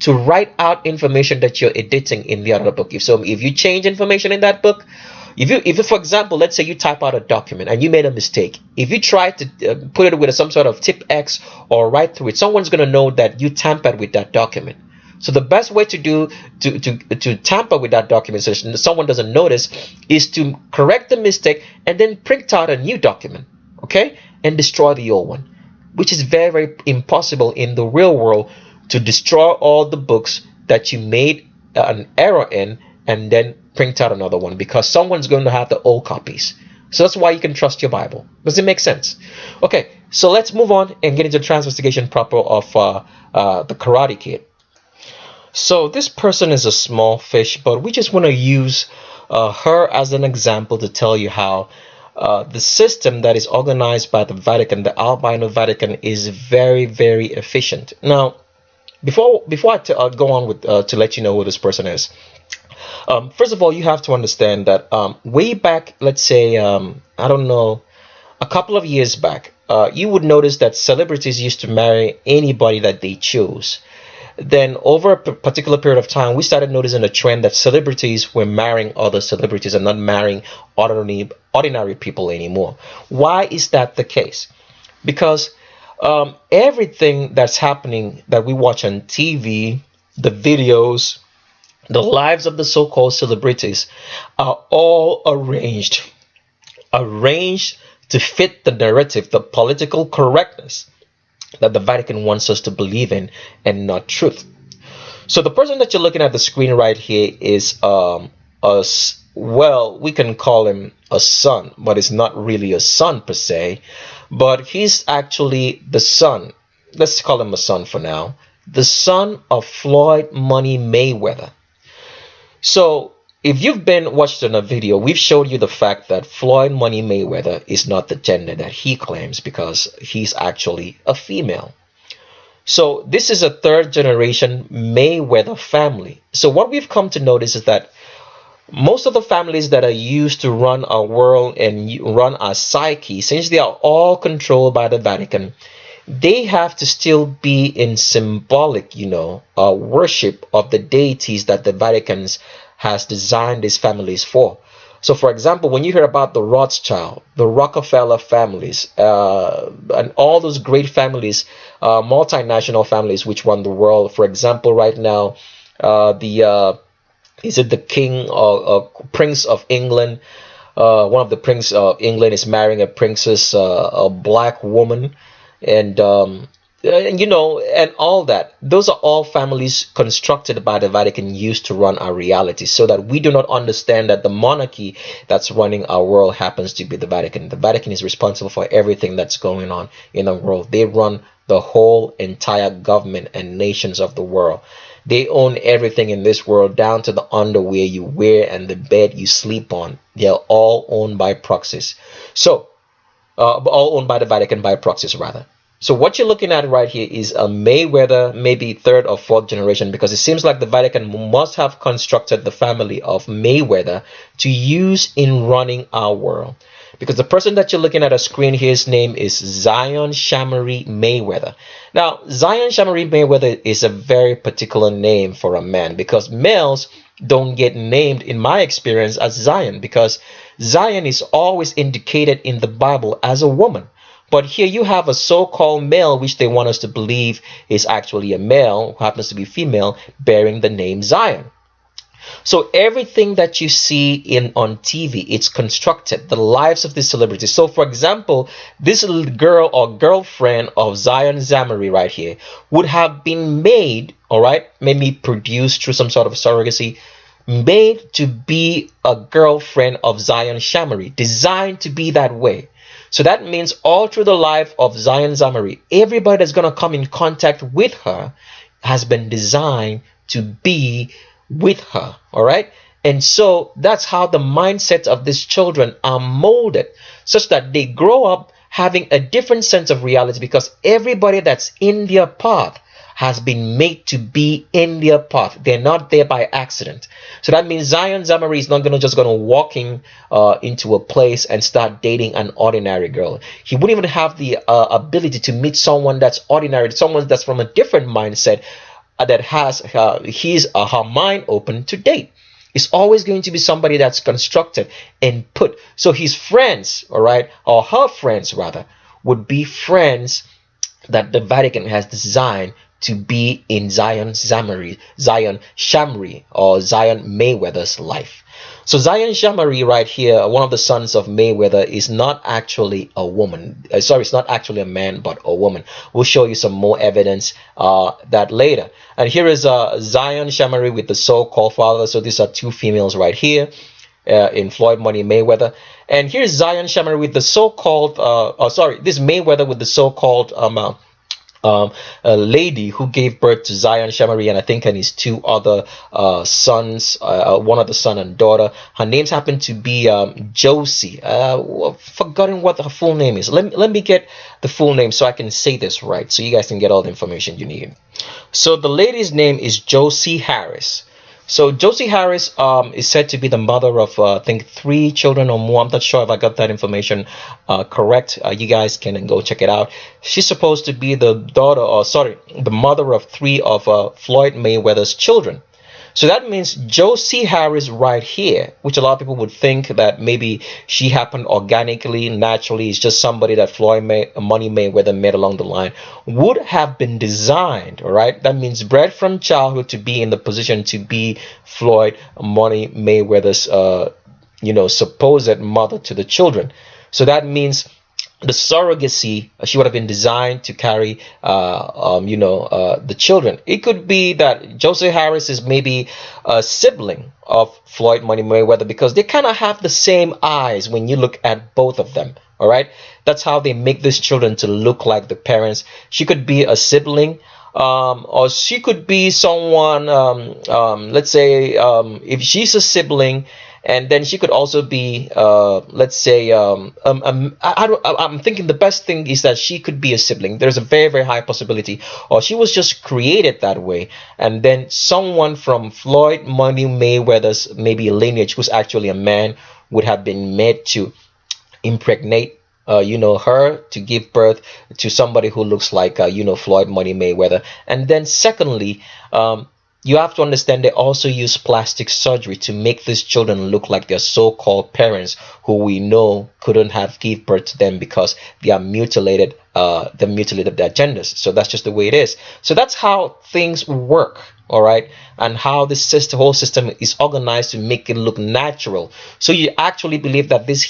to write out information that you're editing in the other book. If you change information in that book, if you, for example, let's say you type out a document and you made a mistake, if you try to put it with some sort of tip X or write through it, someone's going to know that you tampered with that document. So the best way to tamper with that document so someone doesn't notice is to correct the mistake and then print out a new document, okay, and destroy the old one, which is very, very impossible in the real world, to destroy all the books that you made an error in and then print out another one, because someone's going to have the old copies. So that's why you can trust your Bible. Does it make sense? Okay, so let's move on and get into the transvestigation proper of the Karate Kid. So this person is a small fish, but we just want to use her as an example to tell you how the system that is organized by the Vatican, the albino Vatican, is very, very efficient. Now, before I go on with to let you know who this person is, first of all, you have to understand that way back, let's say, I don't know, a couple of years back, you would notice that celebrities used to marry anybody that they chose. then over a particular period of time, we started noticing a trend that celebrities were marrying other celebrities and not marrying ordinary people anymore. Why is that the case? Because everything that's happening that we watch on TV, the videos, the lives of the so-called celebrities are all arranged to fit the narrative, the political correctness that the Vatican wants us to believe in, and not truth. So the person that you're looking at the screen right here is well, we can call him a son, but it's not really a son per se, but he's actually the son. Let's call him a son for now. The son of Floyd Money Mayweather. So if you've been watching a video, we've showed you the fact that Floyd Money Mayweather is not the gender that he claims because he's actually a female. So this is a third generation Mayweather family. So what we've come to notice is that most of the families that are used to run our world and run our psyche, since they are all controlled by the Vatican, they have to still be in symbolic, worship of the deities that the Vatican has designed these families for. So, for example, when you hear about the Rothschild, the Rockefeller families, and all those great families, multinational families which run the world, for example, right now, is it the King or Prince of England? One of the Prince of England is marrying a princess, a black woman, and and all that. Those are all families constructed by the Vatican used to run our reality, so that we do not understand that the monarchy that's running our world happens to be the Vatican. The Vatican is responsible for everything that's going on in the world. They run the whole entire government and nations of the world. They own everything in this world, down to the underwear you wear and the bed you sleep on. They're all owned by proxies. So, all owned by the Vatican by proxies, rather. So what you're looking at right here is a Mayweather, maybe third or fourth generation, because it seems like the Vatican must have constructed the family of Mayweather to use in running our world. Because the person that you're looking at a screen here, his name is Zion Shamari Mayweather. Now, Zion Shamari Mayweather is a very particular name for a man, because males don't get named, in my experience, as Zion, because Zion is always indicated in the Bible as a woman. But here you have a so-called male, which they want us to believe is actually a male, who happens to be female, bearing the name Zion. So everything that you see on TV, it's constructed, the lives of these celebrities. So for example, this little girl or girlfriend of Zion Zamari right here would have been made, all right, maybe produced through some sort of surrogacy, made to be a girlfriend of Zion Shamari, designed to be that way. So that means all through the life of Zion Zamari, everybody that's going to come in contact with her has been designed to be with her, all right? And so that's how the mindset of these children are molded, such that they grow up having a different sense of reality, because everybody that's in their path has been made to be in their path. They're not there by accident. So that means Zion Zamari is not just going to walk into a place and start dating an ordinary girl. He wouldn't even have the ability to meet someone that's ordinary, someone that's from a different mindset, that has her mind open to date. It's always going to be somebody that's constructed and put. So his friends, all right, or her friends rather, would be friends that the Vatican has designed to be in Zion Shamari, or Zion Mayweather's life. So Zion Shamari right here, one of the sons of Mayweather, is not actually a woman. It's not actually a man, but a woman. We'll show you some more evidence that later. And here is Zion Shamari with the so-called father. So these are two females right here in Floyd Money Mayweather. And here's Zion Shamari with the so-called, this Mayweather with the so-called a lady who gave birth to Zion Shamari, and I think and his two other sons, one other son and daughter. Her names happen to be Josie. Forgotten what her full name is. Let me get the full name so I can say this right, so you guys can get all the information you need. So the lady's name is Josie Harris. So Josie Harris is said to be the mother of I think 3 children or more. I'm not sure if I got that information correct. You guys can go check it out. She's supposed to be the daughter, or sorry, the mother of 3 of Floyd Mayweather's children. So that means Josie Harris right here, which a lot of people would think that maybe she happened organically, naturally, is just somebody that Money Mayweather met along the line, would have been designed, all right? That means bred from childhood to be in the position to be Floyd Money Mayweather's, supposed mother to the children. So that means the surrogacy, she would have been designed to carry the children. It could be that Joseph Harris is maybe a sibling of Floyd Money Mayweather, because they kind of have the same eyes when you look at both of them. All right, that's how they make these children to look like the parents. She could be a sibling, or she could be someone, let's say, if she's a sibling, and then she could also be, let's say, I'm thinking the best thing is that she could be a sibling. There's a very, very high possibility, or she was just created that way, and then someone from Floyd Money Mayweather's maybe lineage, who's actually a man, would have been made to impregnate her, to give birth to somebody who looks like Floyd Money Mayweather. And then secondly, you have to understand they also use plastic surgery to make these children look like their so-called parents, who we know couldn't have give birth to them because they are mutilated. They mutilated their genders. So that's just the way it is. So that's how things work. All right, and how this whole system is organized to make it look natural. So you actually believe that these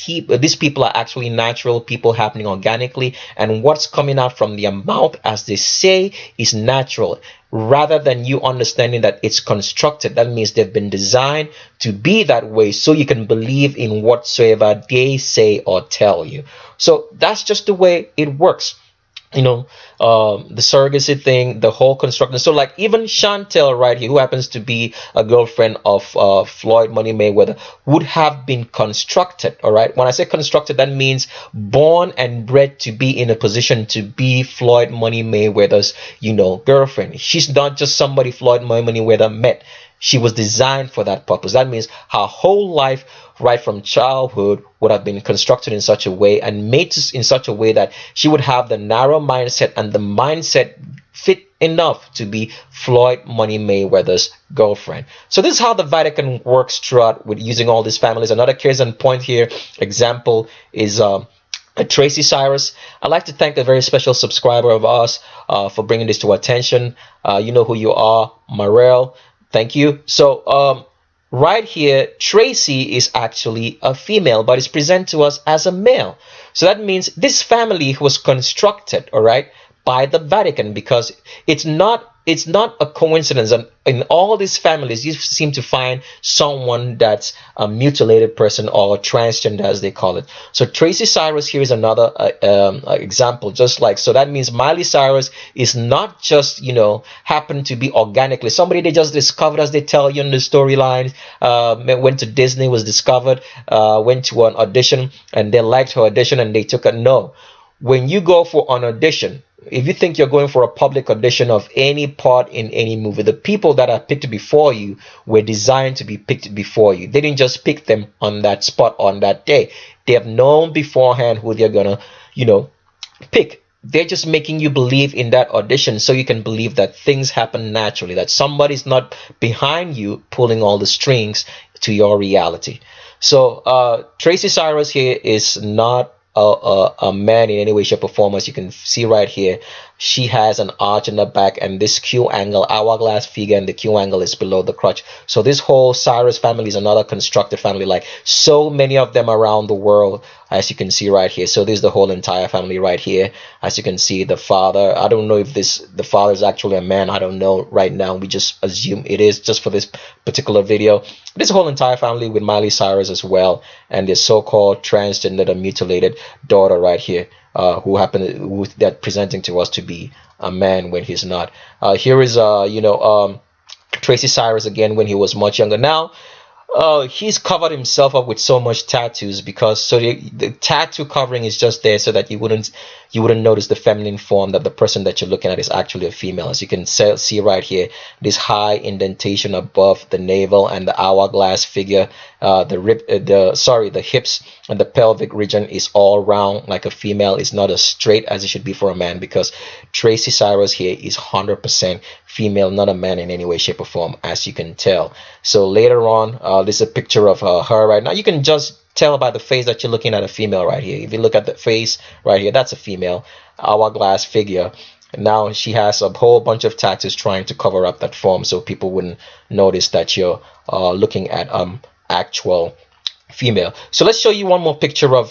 people are actually natural people happening organically, and what's coming out from their mouth, as they say, is natural, rather than you understanding that it's constructed. That means they've been designed to be that way, so you can believe in whatsoever they say or tell you. So that's just the way it works. The surrogacy thing, the whole construction. So like even Chantel right here, who happens to be a girlfriend of Floyd Money Mayweather, would have been constructed. All right, when I say constructed, that means born and bred to be in a position to be Floyd Money Mayweather's girlfriend. She's not just somebody Floyd Money Mayweather met. She was designed for that purpose. That means her whole life, right from childhood, would have been constructed in such a way and made in such a way that she would have the narrow mindset, and the mindset fit enough to be Floyd Money Mayweather's girlfriend. So this is how the Vatican works throughout with using all these families. Another case in point here, example, is Tracy Cyrus. I'd like to thank a very special subscriber of ours for bringing this to our attention. You know who you are, Marel. Thank you. So right here, Tracy is actually a female, but is presented to us as a male. So that means this family was constructed, all right, by the Vatican, because it's not a coincidence. And in all these families, you seem to find someone that's a mutilated person, or transgender as they call it. So Tracy Cyrus here is another example, just like. So that means Miley Cyrus is not just happened to be organically somebody they just discovered, as they tell you in the storylines. Went to Disney, was discovered, went to an audition, and they liked her audition and they took it. No, when you go for an audition, if you think you're going for a public audition of any part in any movie, the people that are picked before you were designed to be picked before you. They didn't just pick them on that spot on that day. They have known beforehand who they're gonna, pick. They're just making you believe in that audition, so you can believe that things happen naturally, that somebody's not behind you pulling all the strings to your reality. So Tracy Cyrus here is not a man in any way, shape, or form. As you can see right here, she has an arch in the back, and this Q angle, hourglass figure, and the Q angle is below the crotch. So this whole Cyrus family is another constructed family, like so many of them around the world, as you can see right here. So this is the whole entire family right here. As you can see, the father, I don't know if the father is actually a man. I don't know right now. We just assume it is, just for this particular video. This whole entire family with Miley Cyrus as well, and the so-called transgender, the mutilated daughter right here, who they're presenting to us to be a man when he's not. Here is Tracy Cyrus again when he was much younger. Now Oh, he's covered himself up with so much tattoos because so the tattoo covering is just there so that you wouldn't notice the feminine form that the person that you're looking at is actually a female. As you can see right here, this high indentation above the navel and the hourglass figure, the hips and the pelvic region is all round like a female. It's not as straight as it should be for a man because Tracy Cyrus here is 100% female, not a man in any way, shape, or form, as you can tell. So later on, this is a picture of her right now. You can just tell by the face that you're looking at a female right here. If you look at the face right here, that's a female hourglass figure. And now she has a whole bunch of tattoos trying to cover up that form so people wouldn't notice that you're looking at actual female. So let's show you one more picture of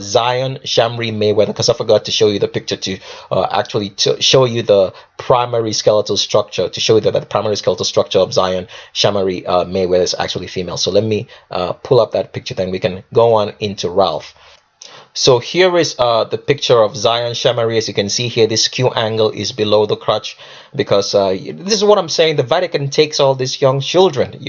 Zion Shamri Mayweather, because I forgot to show you the picture to actually to show you the primary skeletal structure, to show you that the primary skeletal structure of Zion Shamri Mayweather is actually female. So let me pull up that picture, then we can go on into Ralph. So here is the picture of Zion Shamari. As you can see here, this Q angle is below the crotch because this is what I'm saying. The Vatican takes all these young children,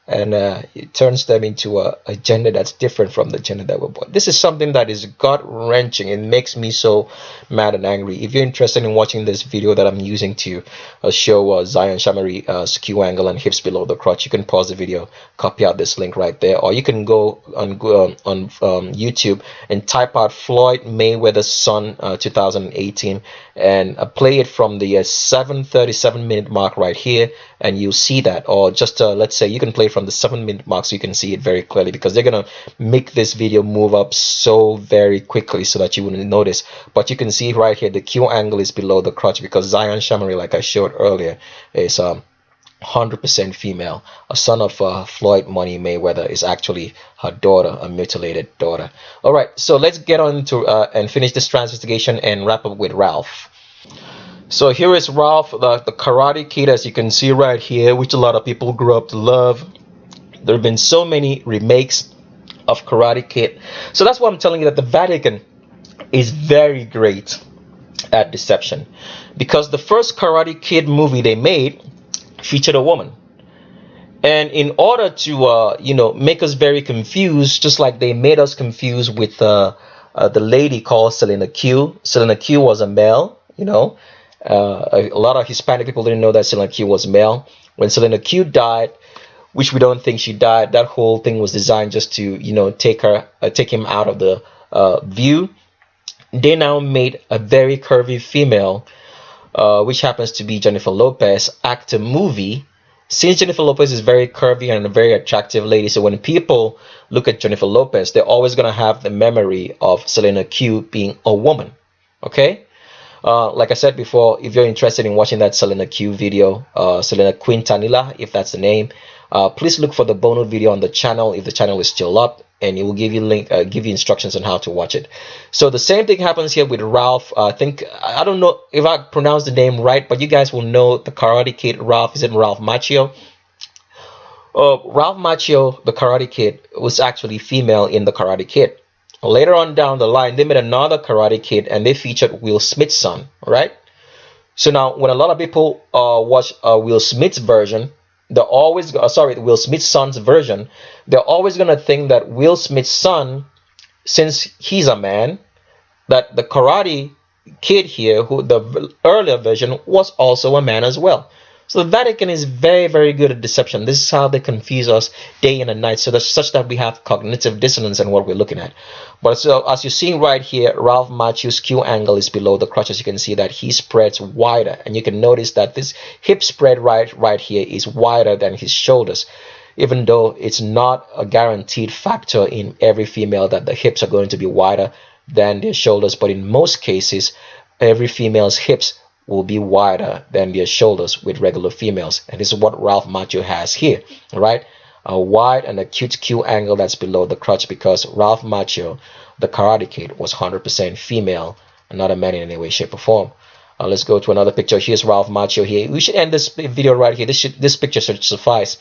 and it turns them into a gender that's different from the gender that we're born. This is something that is gut-wrenching. It makes me so mad and angry. If you're interested in watching this video that I'm using to show Zion Shamari skew angle and hips below the crotch, you can pause the video, copy out this link right there, or you can go on YouTube and type out Floyd Mayweather's son 2018 and play it from the 7:37-minute mark right here, and you'll see that. Or just let's say you can play from the 7-minute mark so you can see it very clearly, because they're gonna make this video move up so very quickly so that you wouldn't notice. But you can see right here the Q angle is below the crotch because Zion Shamari, like I showed earlier, is 100% female. A son of Floyd Money Mayweather is actually her daughter, a mutilated daughter. All right, so let's get on to and finish this transvestigation and wrap up with Ralph. So here is Ralph, the Karate Kid, as you can see right here, which a lot of people grew up to love. There have been so many remakes of Karate Kid. So that's why I'm telling you that the Vatican is very great at deception, because the first Karate Kid movie they made featured a woman, and in order to make us very confused, just like they made us confused with the lady called Selena Q. Selena Q was a male. A lot of Hispanic people didn't know that Selena Q was male. When Selena Q died, which we don't think she died, that whole thing was designed just to take him out of the view. They now made a very curvy female, which happens to be Jennifer Lopez, act a movie. Since Jennifer Lopez is very curvy and a very attractive lady, so when people look at Jennifer Lopez, they're always going to have the memory of Selena Q being a woman. Okay? Like I said before, if you're interested in watching that Selena Q video, Selena Quintanilla, if that's the name, please look for the Bono video on the channel if the channel is still up, and it will give you instructions on how to watch it. So the same thing happens here with Ralph. I don't know if I pronounced the name right, but you guys will know the Karate Kid. Ralph, is it Ralph Macchio? Ralph Macchio, the Karate Kid, was actually female in the Karate Kid. Later on down the line, they made another Karate Kid, and they featured Will Smith's son, right? So now, when a lot of people watch Will Smith's version, they're always Will Smith's son's version, they're always gonna think that Will Smith's son, since he's a man, that the Karate Kid here, who the earlier version, was also a man as well. So the Vatican is very, very good at deception. This is how they confuse us day in and night, so that's such that we have cognitive dissonance in what we're looking at. But so as you're seeing right here, Ralph Macchio's Q angle is below the crotch. As you can see that he spreads wider, and you can notice that this hip spread right here is wider than his shoulders, even though it's not a guaranteed factor in every female that the hips are going to be wider than their shoulders. But in most cases, every female's hips will be wider than their shoulders with regular females, and this is what Ralph Macchio has here, right? A wide and acute Q angle that's below the crotch, because Ralph Macchio, the Karate Kid, was 100% female and not a man in any way, shape, or form. Let's go to another picture. Here's Ralph Macchio here. We should end this video right here. This picture should suffice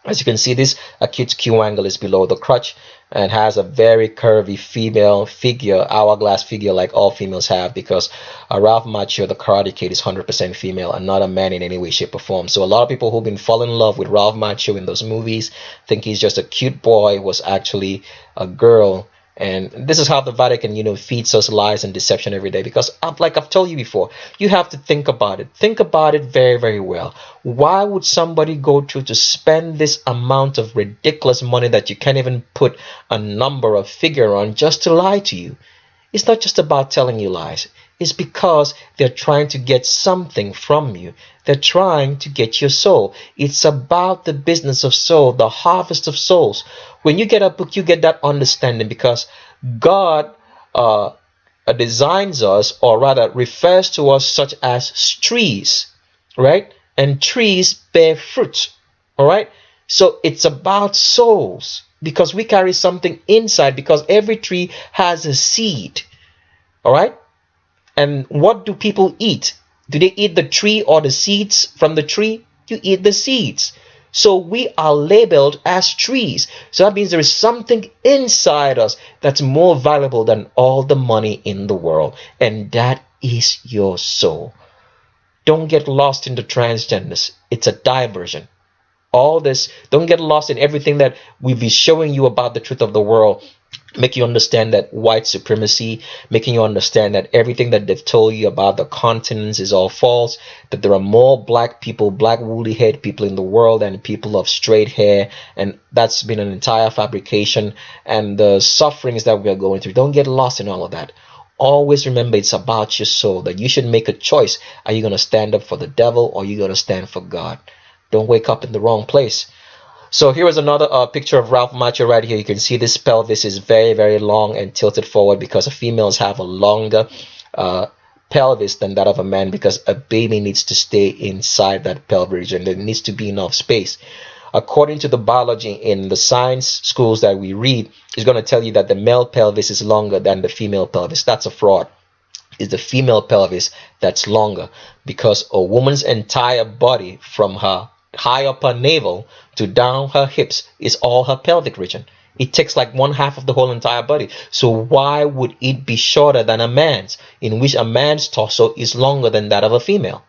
As you can see, this acute Q angle is below the crotch and has a very curvy female figure, hourglass figure, like all females have, because Ralph Macchio, the Karate Kid, is 100% female and not a man in any way, shape, or form. So a lot of people who've been falling in love with Ralph Macchio in those movies think he's just a cute boy, was actually a girl. And this is how the Vatican, feeds us lies and deception every day. Because, like I've told you before, you have to think about it. Think about it very, very well. Why would somebody go to spend this amount of ridiculous money that you can't even put a number or figure on just to lie to you? It's not just about telling you lies. It's because they're trying to get something from you. They're trying to get your soul. It's about the business of soul, the harvest of souls. When you get a book, you get that understanding, because God designs us, or rather refers to us, such as trees, right? And trees bear fruit, all right? So it's about souls, because we carry something inside, because every tree has a seed, all right? And what do people eat? Do they eat the tree or the seeds from the tree? You eat the seeds. So we are labeled as trees. So that means there is something inside us that's more valuable than all the money in the world. And that is your soul. Don't get lost in the transgenders. It's a diversion. All this, don't get lost in everything that we'll be showing you about the truth of the world, make you understand that white supremacy, making you understand that everything that they've told you about the continents is all false, that there are more black people, black woolly haired people in the world than people of straight hair, and that's been an entire fabrication, and the sufferings that we are going through. Don't get lost in all of that. Always remember, it's about your soul, that you should make a choice. Are you going to stand up for the devil, or are you going to stand for God? Don't wake up in the wrong place. So here is another picture of Ralph Macchio right here. You can see this pelvis is very, very long and tilted forward, because females have a longer pelvis than that of a man, because a baby needs to stay inside that pelvic region. There needs to be enough space. According to the biology in the science schools that we read, it's going to tell you that the male pelvis is longer than the female pelvis. That's a fraud. It's the female pelvis that's longer, because a woman's entire body, from her high up her navel to down her hips, is all her pelvic region. It takes like one half of the whole entire body. So why would it be shorter than a man's, in which a man's torso is longer than that of a female?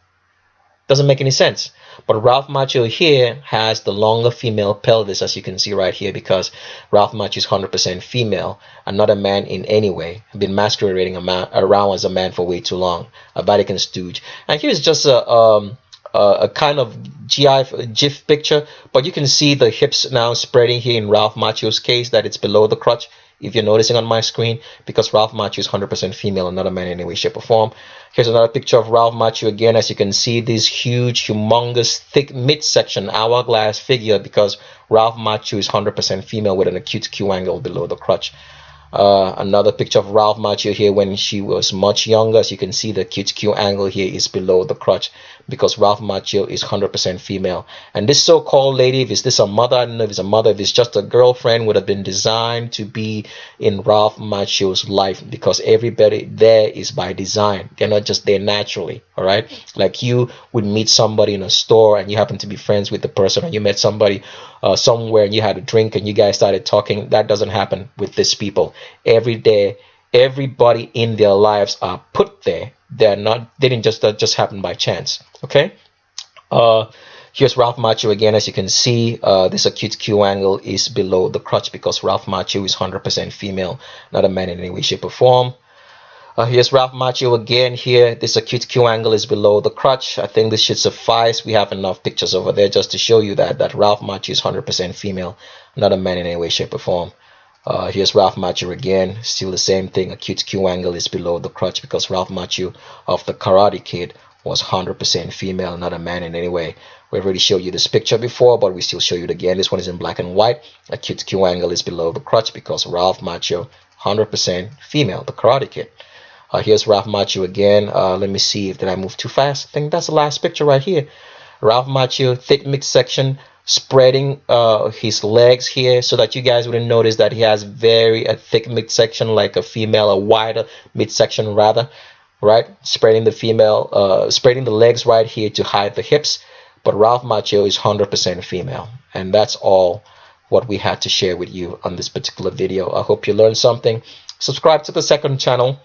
Doesn't make any sense. But Ralph Macchio here has the longer female pelvis, as you can see right here, because Ralph Macchio is 100% female and not a man in any way. Been masquerading around as a man for way too long. A Vatican stooge. And here's just a kind of GIF picture, but you can see the hips now spreading here in Ralph Macchio's case, that it's below the crotch, if you're noticing on my screen, because Ralph Macchio is 100% female and not a man in any way, shape, or form. Here's another picture of Ralph Macchio again. As you can see, this huge, humongous, thick midsection hourglass figure, because Ralph Macchio is 100% female with an acute Q angle below the crotch. Another picture of Ralph Macchio here when she was much younger. As you can see, the acute Q angle here is below the crotch, because Ralph Macchio is 100% female. And this so-called lady, if it's this a mother, I don't know if it's a mother, if it's just a girlfriend, would have been designed to be in Ralph Macchio's life, because everybody there is by design. They're not just there naturally, all right? Like you would meet somebody in a store and you happen to be friends with the person, or you met somebody somewhere and you had a drink and you guys started talking. That doesn't happen with these people. Every day, everybody in their lives are put there. They didn't just happen by chance. Okay. Here's Ralph Macchio again. As you can see, this acute Q angle is below the crotch, because Ralph Macchio is 100% female, not a man in any way, shape, or form. Here's Ralph Macchio again here. This acute Q angle is below the crotch. I think this should suffice. We have enough pictures over there just to show you that Ralph Macchio is 100% female, not a man in any way, shape, or form. Here's Ralph Macchio again. Still the same thing. Acute Q angle is below the crotch, because Ralph Macchio of the Karate Kid was 100% female, not a man in any way. We've already showed you this picture before, but we still show you it again. This one is in black and white. Acute Q angle is below the crotch, because Ralph Macchio, 100% female, the Karate Kid. Here's Ralph Macchio again. Let me see if did I move too fast. I think that's the last picture right here. Ralph Macchio, thick midsection, spreading his legs here, so that you guys wouldn't notice that he has a thick midsection like a female, a wider midsection rather, right? Spreading the legs right here to hide the hips. but Ralph Macchio is 100% female. And that's all what we had to share with you on this particular video. I hope you learned something. Subscribe to the second channel,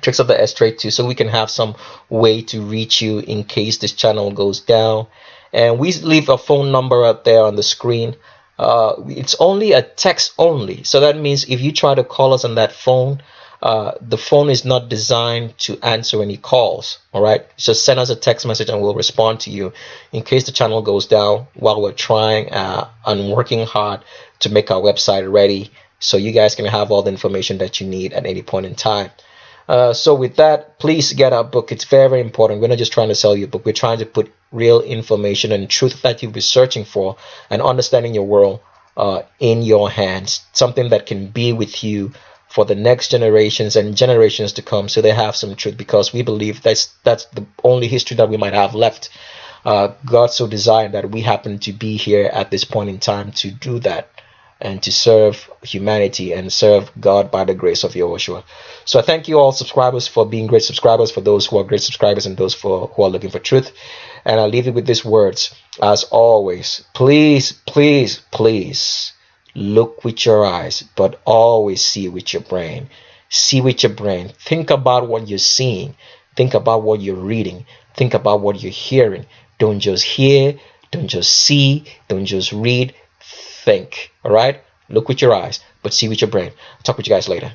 Tricks of the S-Trade, too, so we can have some way to reach you in case this channel goes down. And we leave a phone number out there on the screen. It's only a text only, so that means if you try to call us on that phone, the phone is not designed to answer any calls. All right, just send us a text message and we'll respond to you in case the channel goes down while we're trying and working hard to make our website ready so you guys can have all the information that you need at any point in time. So with that, please get our book. It's very important. We're not just trying to sell you a book. We're trying to put real information and truth that you'll be searching for and understanding your world in your hands, something that can be with you for the next generations and generations to come, so they have some truth, because we believe that's the only history that we might have left. God so desired that we happen to be here at this point in time to do that and to serve humanity and serve God by the grace of Yahushua. So I thank you all subscribers for being great subscribers, for those who are great subscribers and those who are looking for truth. And I'll leave you with these words. As always, please, please, please look with your eyes, but always see with your brain. See with your brain. Think about what you're seeing. Think about what you're reading. Think about what you're hearing. Don't just hear. Don't just see. Don't just read. Think. All right? Look with your eyes, but see with your brain. I'll talk with you guys later.